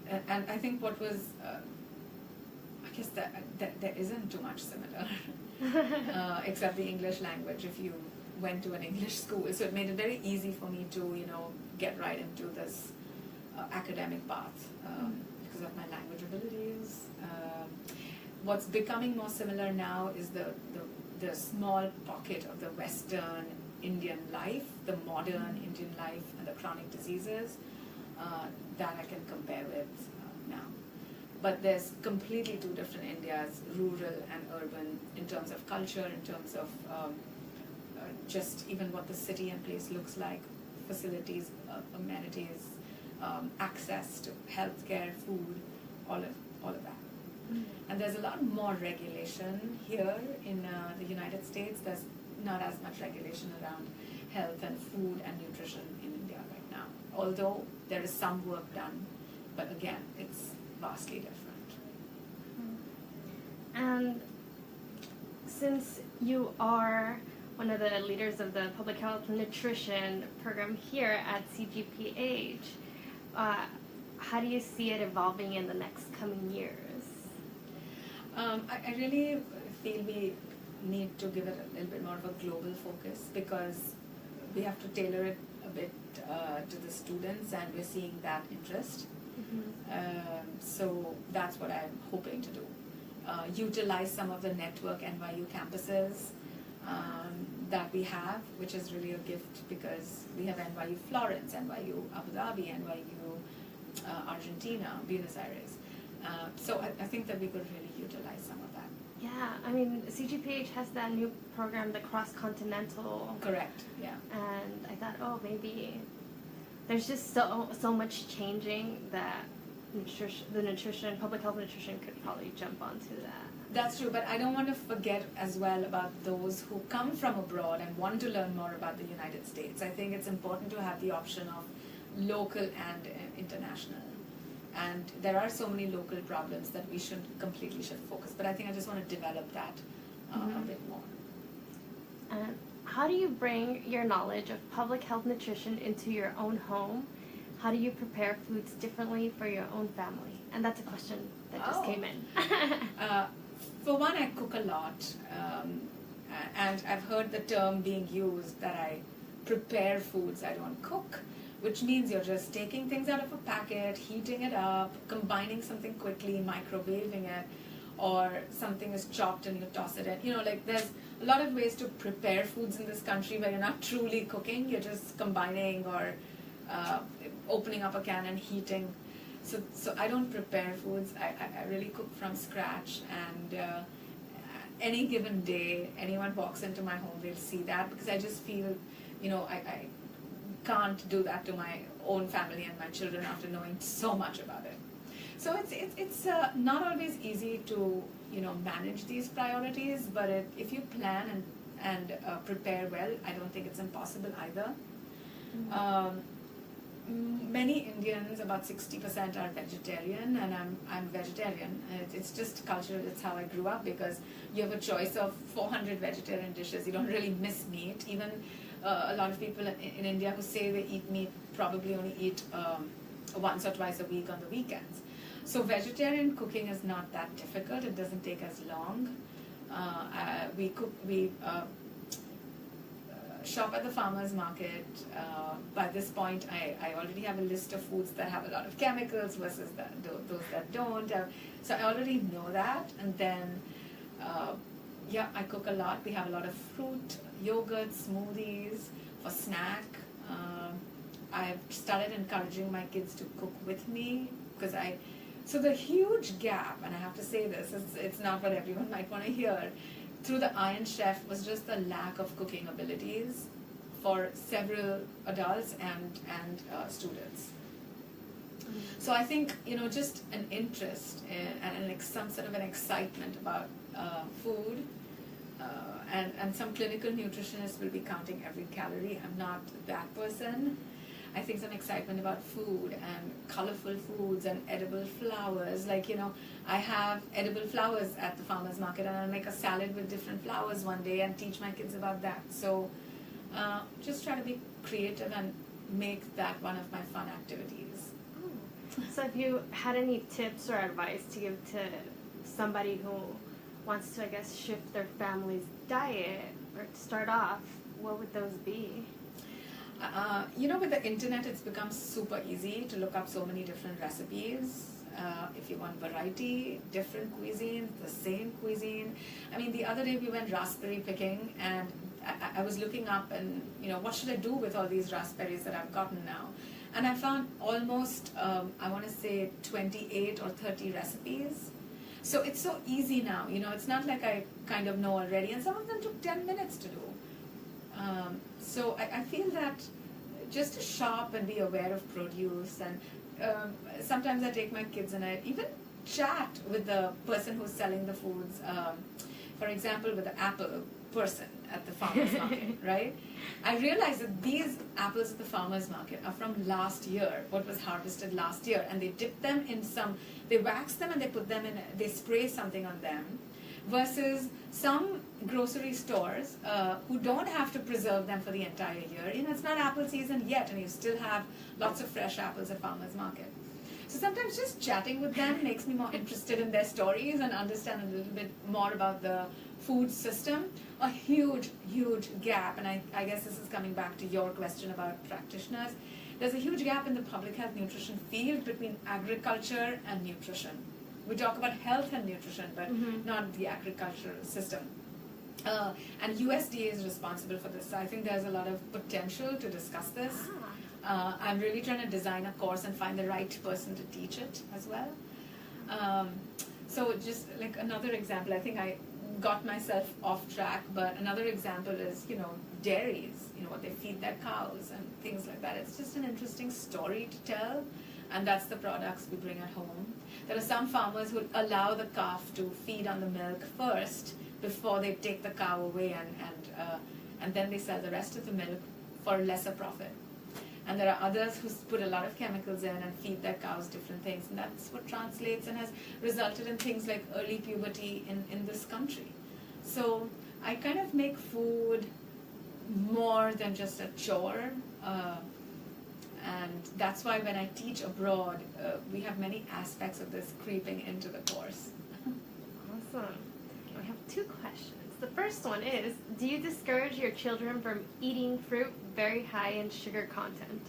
And I think what was, I guess that there isn't too much similar, except the English language if you went to an English school. So it made it very easy for me to, get right into this academic path because of my language abilities. What's becoming more similar now is the small pocket of the Western Indian life, the modern Indian life, and the chronic diseases that I can compare with now. But there's completely two different Indias, rural and urban, in terms of culture, in terms of just even what the city and place looks like, facilities, amenities, access to healthcare, food, all of that. And there's a lot more regulation here in the United States. There's not as much regulation around health and food and nutrition in India right now. Although there is some work done, but again, it's vastly different. And since you are one of the leaders of the Public Health Nutrition program here at CGPH, how do you see it evolving in the next coming years? I really feel we need to give it a little bit more of a global focus because we have to tailor it a bit to the students, and we're seeing that interest. So that's what I'm hoping to do. Utilize some of the network NYU campuses that we have, which is really a gift because we have NYU Florence, NYU Abu Dhabi, NYU Argentina, Buenos Aires. So I think that we could really utilize some of that. Yeah, I mean, CGPH has that new program, the cross-continental. Correct, yeah. And I thought, oh, maybe there's just so much changing that public health nutrition could probably jump onto that. That's true, but I don't want to forget as well about those who come from abroad and want to learn more about the United States. I think it's important to have the option of local and international. And there are so many local problems that we should focus. But I think I just want to develop that a bit more. And how do you bring your knowledge of public health nutrition into your own home? How do you prepare foods differently for your own family? And that's a question that just came in. For one, I cook a lot. And I've heard the term being used that I prepare foods, I don't cook, which means you're just taking things out of a packet, heating it up, combining something quickly, microwaving it, or something is chopped and you toss it in. You know, like there's a lot of ways to prepare foods in this country where you're not truly cooking, you're just combining or opening up a can and heating. So I don't prepare foods, I really cook from scratch, and any given day, anyone walks into my home, they'll see that, because I just feel, you know, I can't do that to my own family and my children after knowing so much about it. So it's not always easy to, you know, manage these priorities, but if you plan and prepare well, I don't think it's impossible either. Mm-hmm. Many Indians, about 60%, are vegetarian, and I'm vegetarian. It's just cultural. It's how I grew up, because you have a choice of 400 vegetarian dishes. You don't really miss meat. Even a lot of people in India who say they eat meat probably only eat once or twice a week on the weekends. So vegetarian cooking is not that difficult. It doesn't take as long. We shop at the farmer's market. By this point, I already have a list of foods that have a lot of chemicals versus those that don't. So I already know that. And then, yeah, I cook a lot. We have a lot of fruit, yogurt, smoothies for snack. I've started encouraging my kids to cook with me, because so the huge gap, and I have to say this, it's not what everyone might want to hear, through the Iron Chef was just the lack of cooking abilities for several adults and students. So I think, you know, just an interest and some sort of an excitement about food, and some clinical nutritionists will be counting every calorie. I'm not that person. I think some excitement about food and colorful foods and edible flowers. Like, you know, I have edible flowers at the farmer's market, and I'll make a salad with different flowers one day and teach my kids about that. So just try to be creative and make that one of my fun activities. So if you had any tips or advice to give to somebody who wants to, I guess, shift their family's diet or start off, what would those be? You know, with the internet, it's become super easy to look up so many different recipes. If you want variety, different cuisine, the same cuisine. I mean, the other day we went raspberry picking, and I was looking up and, you know, what should I do with all these raspberries that I've gotten now? And I found almost, I want to say 28 or 30 recipes. So it's so easy now, you know, it's not like I kind of know already, and some of them took 10 minutes to do. So I feel that just to shop and be aware of produce, and sometimes I take my kids and I even chat with the person who's selling the foods, for example, with the apple person at the farmer's market, right? I realized that these apples at the farmer's market are from last year, what was harvested last year, and they dip them in they wax them and they put them in, they spray something on them, versus some grocery stores who don't have to preserve them for the entire year. You know, it's not apple season yet, and you still have lots of fresh apples at farmer's market. So sometimes just chatting with them makes me more interested in their stories and understand a little bit more about the food system. A huge, huge gap, and I guess this is coming back to your question about practitioners. There's a huge gap in the public health nutrition field between agriculture and nutrition. We talk about health and nutrition, but not the agricultural system. And USDA is responsible for this. So I think there's a lot of potential to discuss this. I'm really trying to design a course and find the right person to teach it as well. So just like another example, I think I got myself off track, but another example is, you know, dairies, you know, what they feed their cows and things like that. It's just an interesting story to tell, and that's the products we bring at home. There are some farmers who allow the calf to feed on the milk first before they take the cow away, and then they sell the rest of the milk for lesser profit. And there are others who put a lot of chemicals in and feed their cows different things, and that's what translates and has resulted in things like early puberty in this country. So I kind of make food more than just a chore, and that's why when I teach abroad, we have many aspects of this creeping into the course. Awesome. we have two questions. The first one is, do you discourage your children from eating fruit very high in sugar content?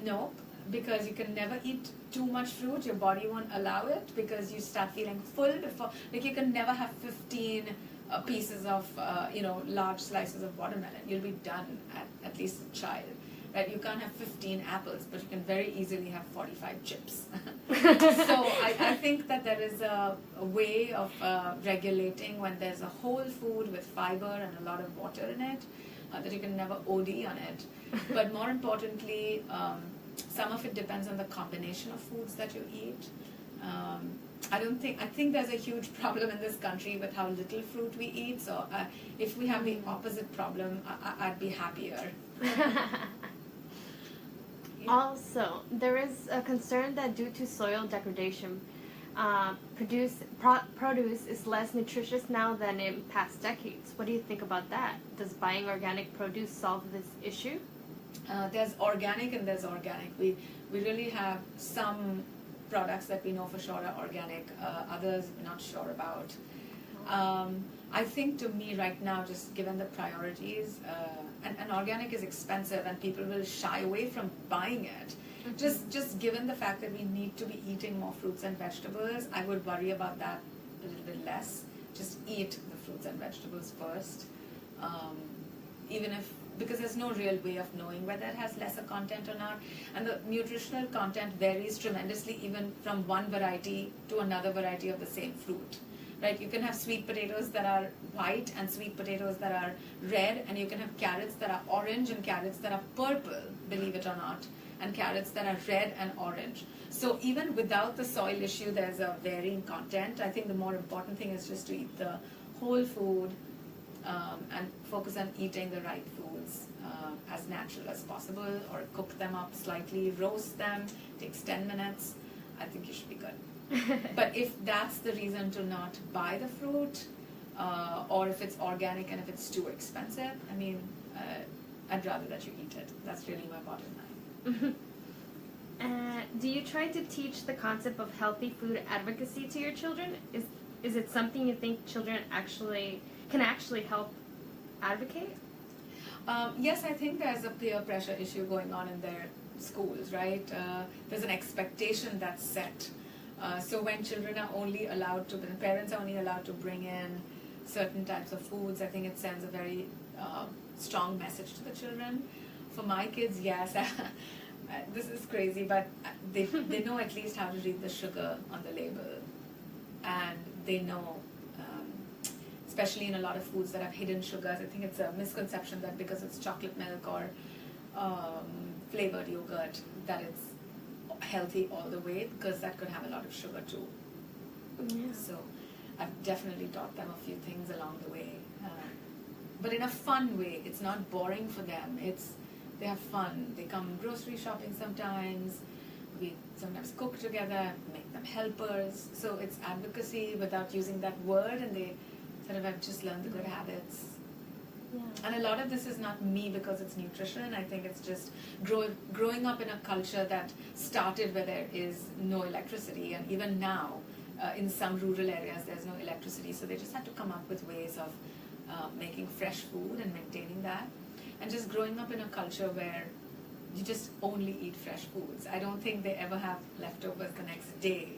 No, because you can never eat too much fruit. Your body won't allow it because you start feeling full before. Like you can never have 15 pieces of, large slices of watermelon. You'll be done at least a child. Right? You can't have 15 apples, but you can very easily have 45 chips. So I think that there is a way of regulating when there's a whole food with fiber and a lot of water in it, that you can never OD on it. But more importantly, some of it depends on the combination of foods that you eat. I think there's a huge problem in this country with how little fruit we eat. So if we have the opposite problem, I'd be happier. Also, there is a concern that due to soil degradation, produce is less nutritious now than in past decades. What do you think about that? Does buying organic produce solve this issue? There's organic and there's organic. We really have some products that we know for sure are organic, others we're not sure about. I think to me right now, just given the priorities, and organic is expensive and people will shy away from buying it. Just given the fact that we need to be eating more fruits and vegetables, I would worry about that a little bit less. Just eat the fruits and vegetables first. Because there's no real way of knowing whether it has lesser content or not. And the nutritional content varies tremendously even from one variety to another variety of the same fruit. Right? You can have sweet potatoes that are white and sweet potatoes that are red, and you can have carrots that are orange and carrots that are purple, believe it or not, and carrots that are red and orange. So even without the soil issue, there's a varying content. I think the more important thing is just to eat the whole food and focus on eating the right foods as natural as possible, or cook them up slightly, roast them, takes 10 minutes. I think you should be good. But if that's the reason to not buy the fruit, or if it's organic and if it's too expensive, I'd rather that you eat it. That's really my bottom line. Do you try to teach the concept of healthy food advocacy to your children? Is it something you think children can actually help advocate? Yes, I think there's a peer pressure issue going on in their schools, right? There's an expectation that's set. So when children are parents are only allowed to bring in certain types of foods, I think it sends a very strong message to the children. For my kids, yes, this is crazy, but they know at least how to read the sugar on the label. And they know, especially in a lot of foods that have hidden sugars, I think it's a misconception that because it's chocolate milk or flavored yogurt, that it's healthy all the way, because that could have a lot of sugar too. Yeah. So I've definitely taught them a few things along the way, but in a fun way. It's not boring for them. They have fun. They come grocery shopping sometimes. We sometimes cook together, make them helpers. So it's advocacy without using that word, and they sort of have just learned the good habits. Yeah. And a lot of this is not me because it's nutrition. I think it's just growing up in a culture that started where there is no electricity, and even now in some rural areas there's no electricity, so they just had to come up with ways of making fresh food and maintaining that. And just growing up in a culture where you just only eat fresh foods. I don't think they ever have leftovers the next day.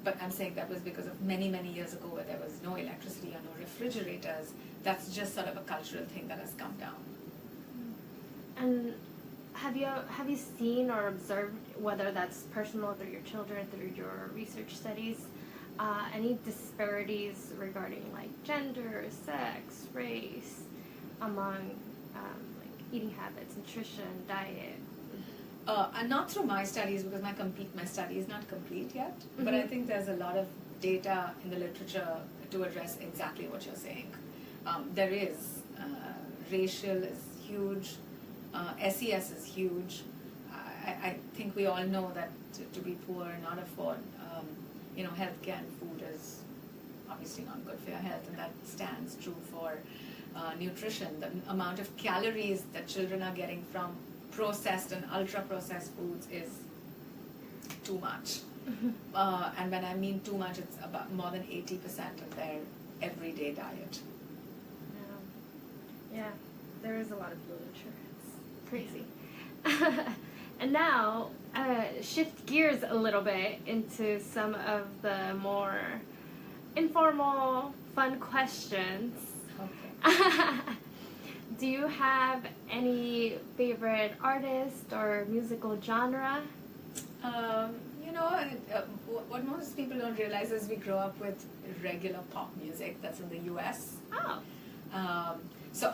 But I'm saying that was because of many, many years ago where there was no electricity or no refrigerators. That's just sort of a cultural thing that has come down. And have you seen or observed, whether that's personal through your children, through your research studies, any disparities regarding like gender, sex, race, among eating habits, nutrition, diet? And not through my studies, because my study is not complete yet. Mm-hmm. But I think there's a lot of data in the literature to address exactly what you're saying. There is racial is huge, SES is huge. I think we all know that to be poor and not afford, healthcare and food is obviously not good for your health, and that stands true for nutrition. The amount of calories that children are getting from processed and ultra-processed foods is too much. Mm-hmm. And when I mean too much, it's about more than 80% of their everyday diet. Yeah, there is a lot of literature. It's crazy. And now, shift gears a little bit into some of the more informal, fun questions. Okay. Do you have any favorite artist or musical genre? You know, what most people don't realize is we grow up with regular pop music that's in the US. Oh. So,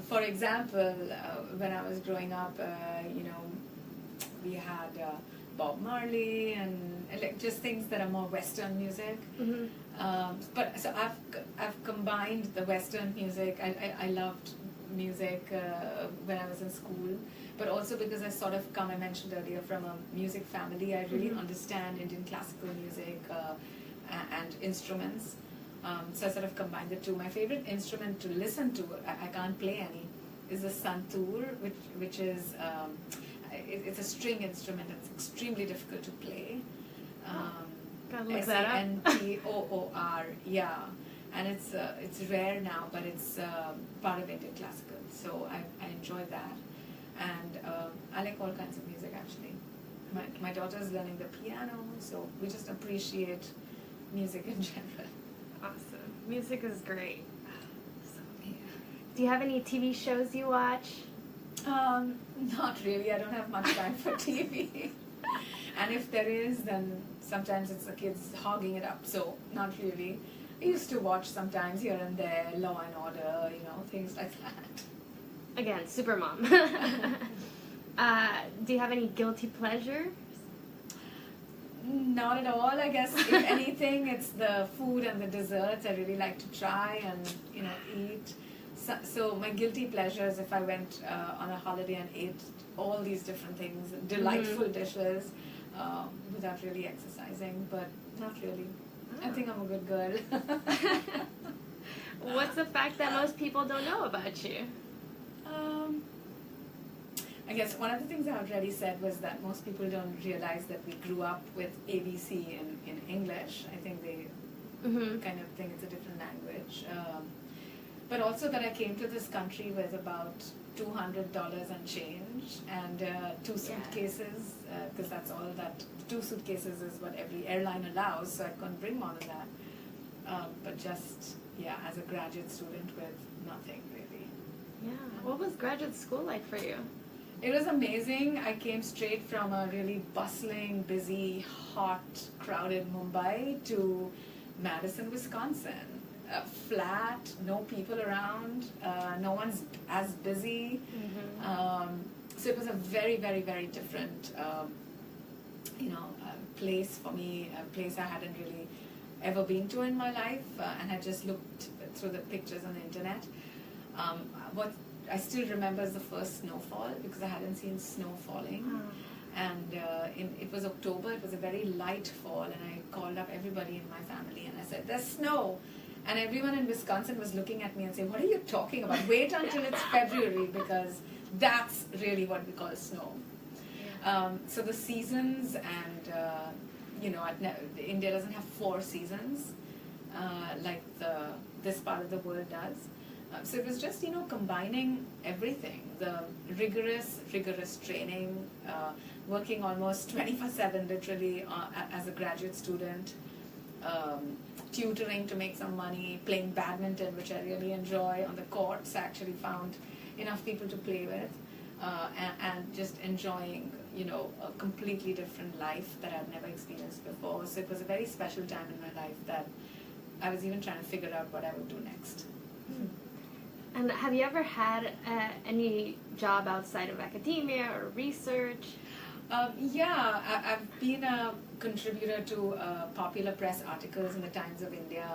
for example, when I was growing up, you know, we had Bob Marley and like just things that are more Western music. Mm-hmm. But so I've combined the Western music. I loved music when I was in school, but also because I sort of come, I mentioned earlier, from a music family. I really understand Indian classical music and instruments. So I sort of combined the two. My favorite instrument to listen to, I can't play any, is the santoor, which is it's a string instrument. It's extremely difficult to play. Gotta look that up. Santoor, yeah, and it's rare now, but it's part of Indian classical. So I enjoy that, and I like all kinds of music actually. My daughter's learning the piano, so we just appreciate music in general. Awesome. Music is great. So, Yeah. do you have any TV shows you watch? Not really. I don't have much time for TV. And if there is, then sometimes it's the kids hogging it up. So not really. I used to watch sometimes here and there, Law and Order, you know, things like that. Again, super mom. Do you have any guilty pleasures? Not at all. I guess if anything, it's the food and the desserts I really like to try and, you know, eat. So my guilty pleasures, if I went on a holiday and ate all these different things, delightful dishes, without really exercising, but not really. I think I'm a good girl. What's the fact that most people don't know about you? I guess one of the things I already said was that most people don't realize that we grew up with ABC in English. I think they kind of think it's a different language. But also that I came to this country with about $200 and change and 2 suitcases, because that's all that, 2 suitcases is what every airline allows, so I couldn't bring more than that. But just, yeah, as a graduate student with nothing really. Yeah. What was graduate school like for you? It was amazing. I came straight from a really bustling, busy, hot, crowded Mumbai to Madison, Wisconsin. Flat, no people around, no one's as busy. So it was a very, very, very different, place for me, a place I hadn't really ever been to in my life, and had just looked through the pictures on the internet. What I still remember is the first snowfall, because I hadn't seen snow falling. And it was October, it was a very light fall, and I called up everybody in my family and I said, "There's snow." And everyone in Wisconsin was looking at me and saying, "What are you talking about? Wait until it's February, because that's really what we call snow." So the seasons, and India doesn't have 4 seasons like this part of the world does. So it was just, combining everything, the rigorous training, working almost 24/7 literally as a graduate student, tutoring to make some money, playing badminton, which I really enjoy on the courts. I actually found enough people to play with, and just enjoying, a completely different life that I've never experienced before. So it was a very special time in my life that I was even trying to figure out what I would do next. And have you ever had any job outside of academia or research? I've been a contributor to popular press articles in the Times of India.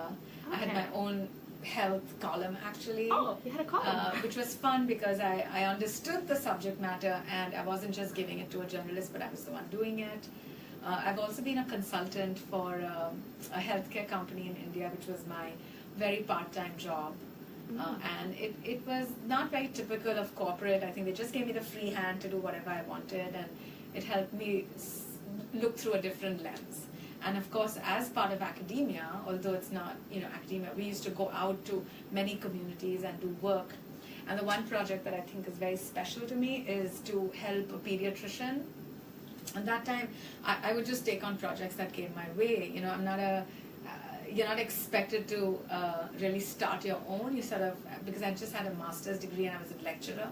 Okay. I had my own health column actually. Oh, you had a column. Which was fun because I understood the subject matter and I wasn't just giving it to a journalist, but I was the one doing it. I've also been a consultant for a healthcare company in India, which was my very part-time job. And it was not very typical of corporate. I think they just gave me the free hand to do whatever I wanted, and it helped me look through a different lens. And of course, as part of academia, although it's not, academia, we used to go out to many communities and do work. And the one project that I think is very special to me is to help a pediatrician. At that time, I would just take on projects that came my way. I'm not you're not expected to really start your own. You sort of, because I just had a master's degree and I was a lecturer.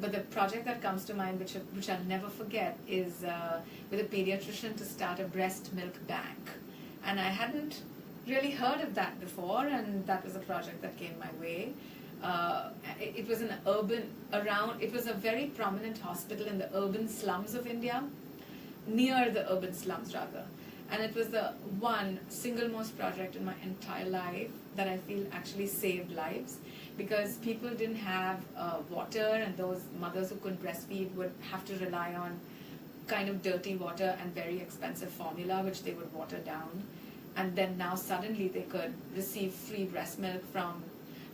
But the project that comes to mind, which I'll never forget, is with a pediatrician to start a breast milk bank. And I hadn't really heard of that before, and that was a project that came my way. It was it was a very prominent hospital in the urban slums of India, near the urban slums rather. And it was the one single most project in my entire life that I feel actually saved lives, because people didn't have water, and those mothers who couldn't breastfeed would have to rely on kind of dirty water and very expensive formula, which they would water down. And then now suddenly they could receive free breast milk from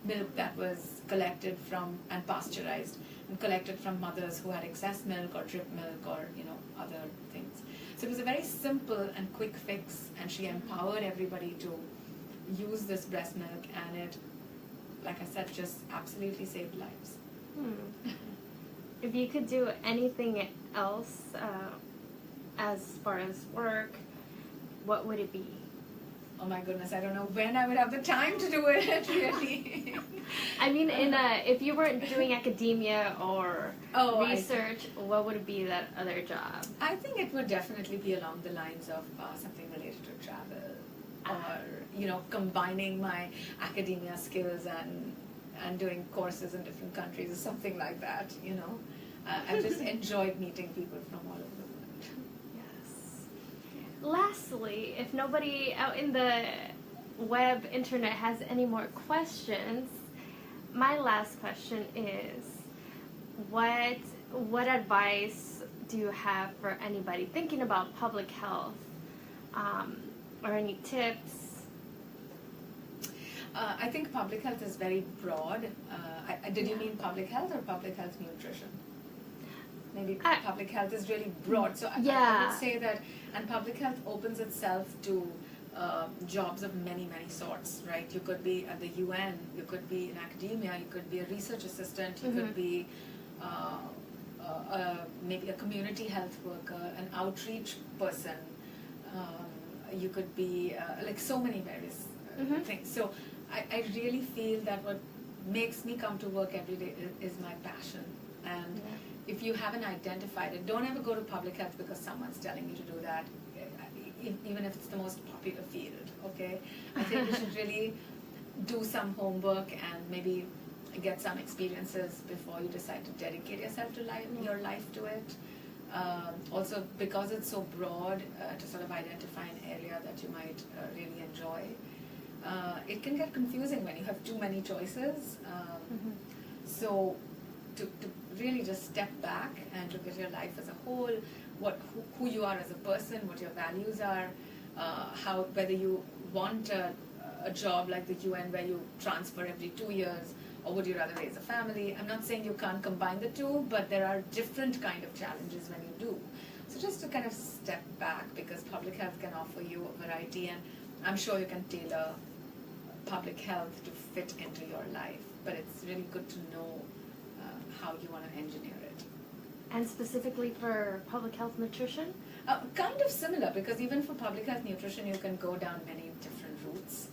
milk that was collected from and pasteurized and collected from mothers who had excess milk or drip milk or other things. So it was a very simple and quick fix, and she empowered everybody to use this breast milk, and it, like I said, just absolutely saved lives. If you could do anything else as far as work, what would it be? Oh my goodness, I don't know when I would have the time to do it, really. I mean, if you weren't doing academia or research, what would be that other job? I think it would definitely be along the lines of something related to travel, or combining my academia skills and doing courses in different countries or something like that. I just enjoyed meeting people from all over the world. Yes. Lastly, if nobody out in the web internet has any more questions, my last question is, what advice do you have for anybody thinking about public health, or any tips? I think public health is very broad. Did you mean public health or public health nutrition? Maybe public health is really broad. So I would say that, and public health opens itself to jobs of many, many sorts, right? You could be at the UN, you could be in academia, you could be a research assistant, you could be maybe a community health worker, an outreach person, you could be like so many various things. So I really feel that what makes me come to work every day is my passion. And if you haven't identified it, don't ever go to public health because someone's telling you to do that, even if it's the most popular field, okay? I think you should really do some homework and maybe get some experiences before you decide to dedicate yourself to your life to it. Also, because it's so broad, to sort of identify an area that you might really enjoy. It can get confusing when you have too many choices. So to really just step back and look at your life as a whole, who you are as a person, what your values are, whether you want a job like the UN where you transfer every 2 years, or would you rather raise a family? I'm not saying you can't combine the two, but there are different kind of challenges when you do. So just to kind of step back, because public health can offer you a variety, and I'm sure you can tailor public health to fit into your life, but it's really good to know how you want to engineer it. And specifically for public health nutrition? Kind of similar, because even for public health nutrition, you can go down many different routes.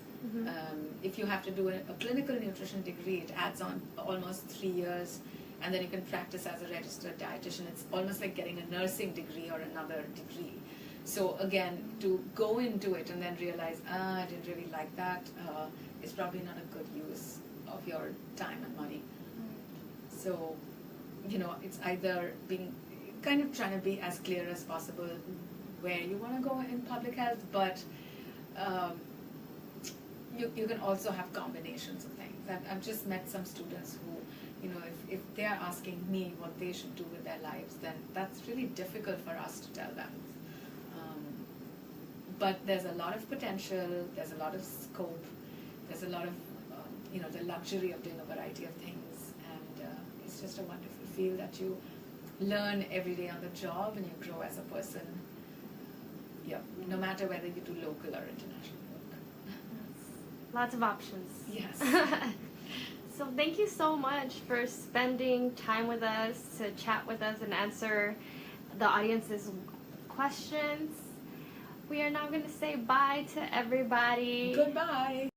If you have to do a clinical nutrition degree, it adds on almost 3 years, and then you can practice as a registered dietitian. It's almost like getting a nursing degree or another degree. So again, to go into it and then realize, I didn't really like that, is probably not a good use of your time and money. So, it's either being kind of trying to be as clear as possible where you want to go in public health, but you can also have combinations of things. I've just met some students who, if they are asking me what they should do with their lives, then that's really difficult for us to tell them. But there's a lot of potential, there's a lot of scope, there's a lot of, the luxury of doing a variety of things, and it's just a wonderful field that you learn every day on the job and you grow as a person. yeah, no matter whether you do local or international work. Lots of options. Yes. So thank you so much for spending time with us to chat with us and answer the audience's questions. We are now going to say bye to everybody. Goodbye.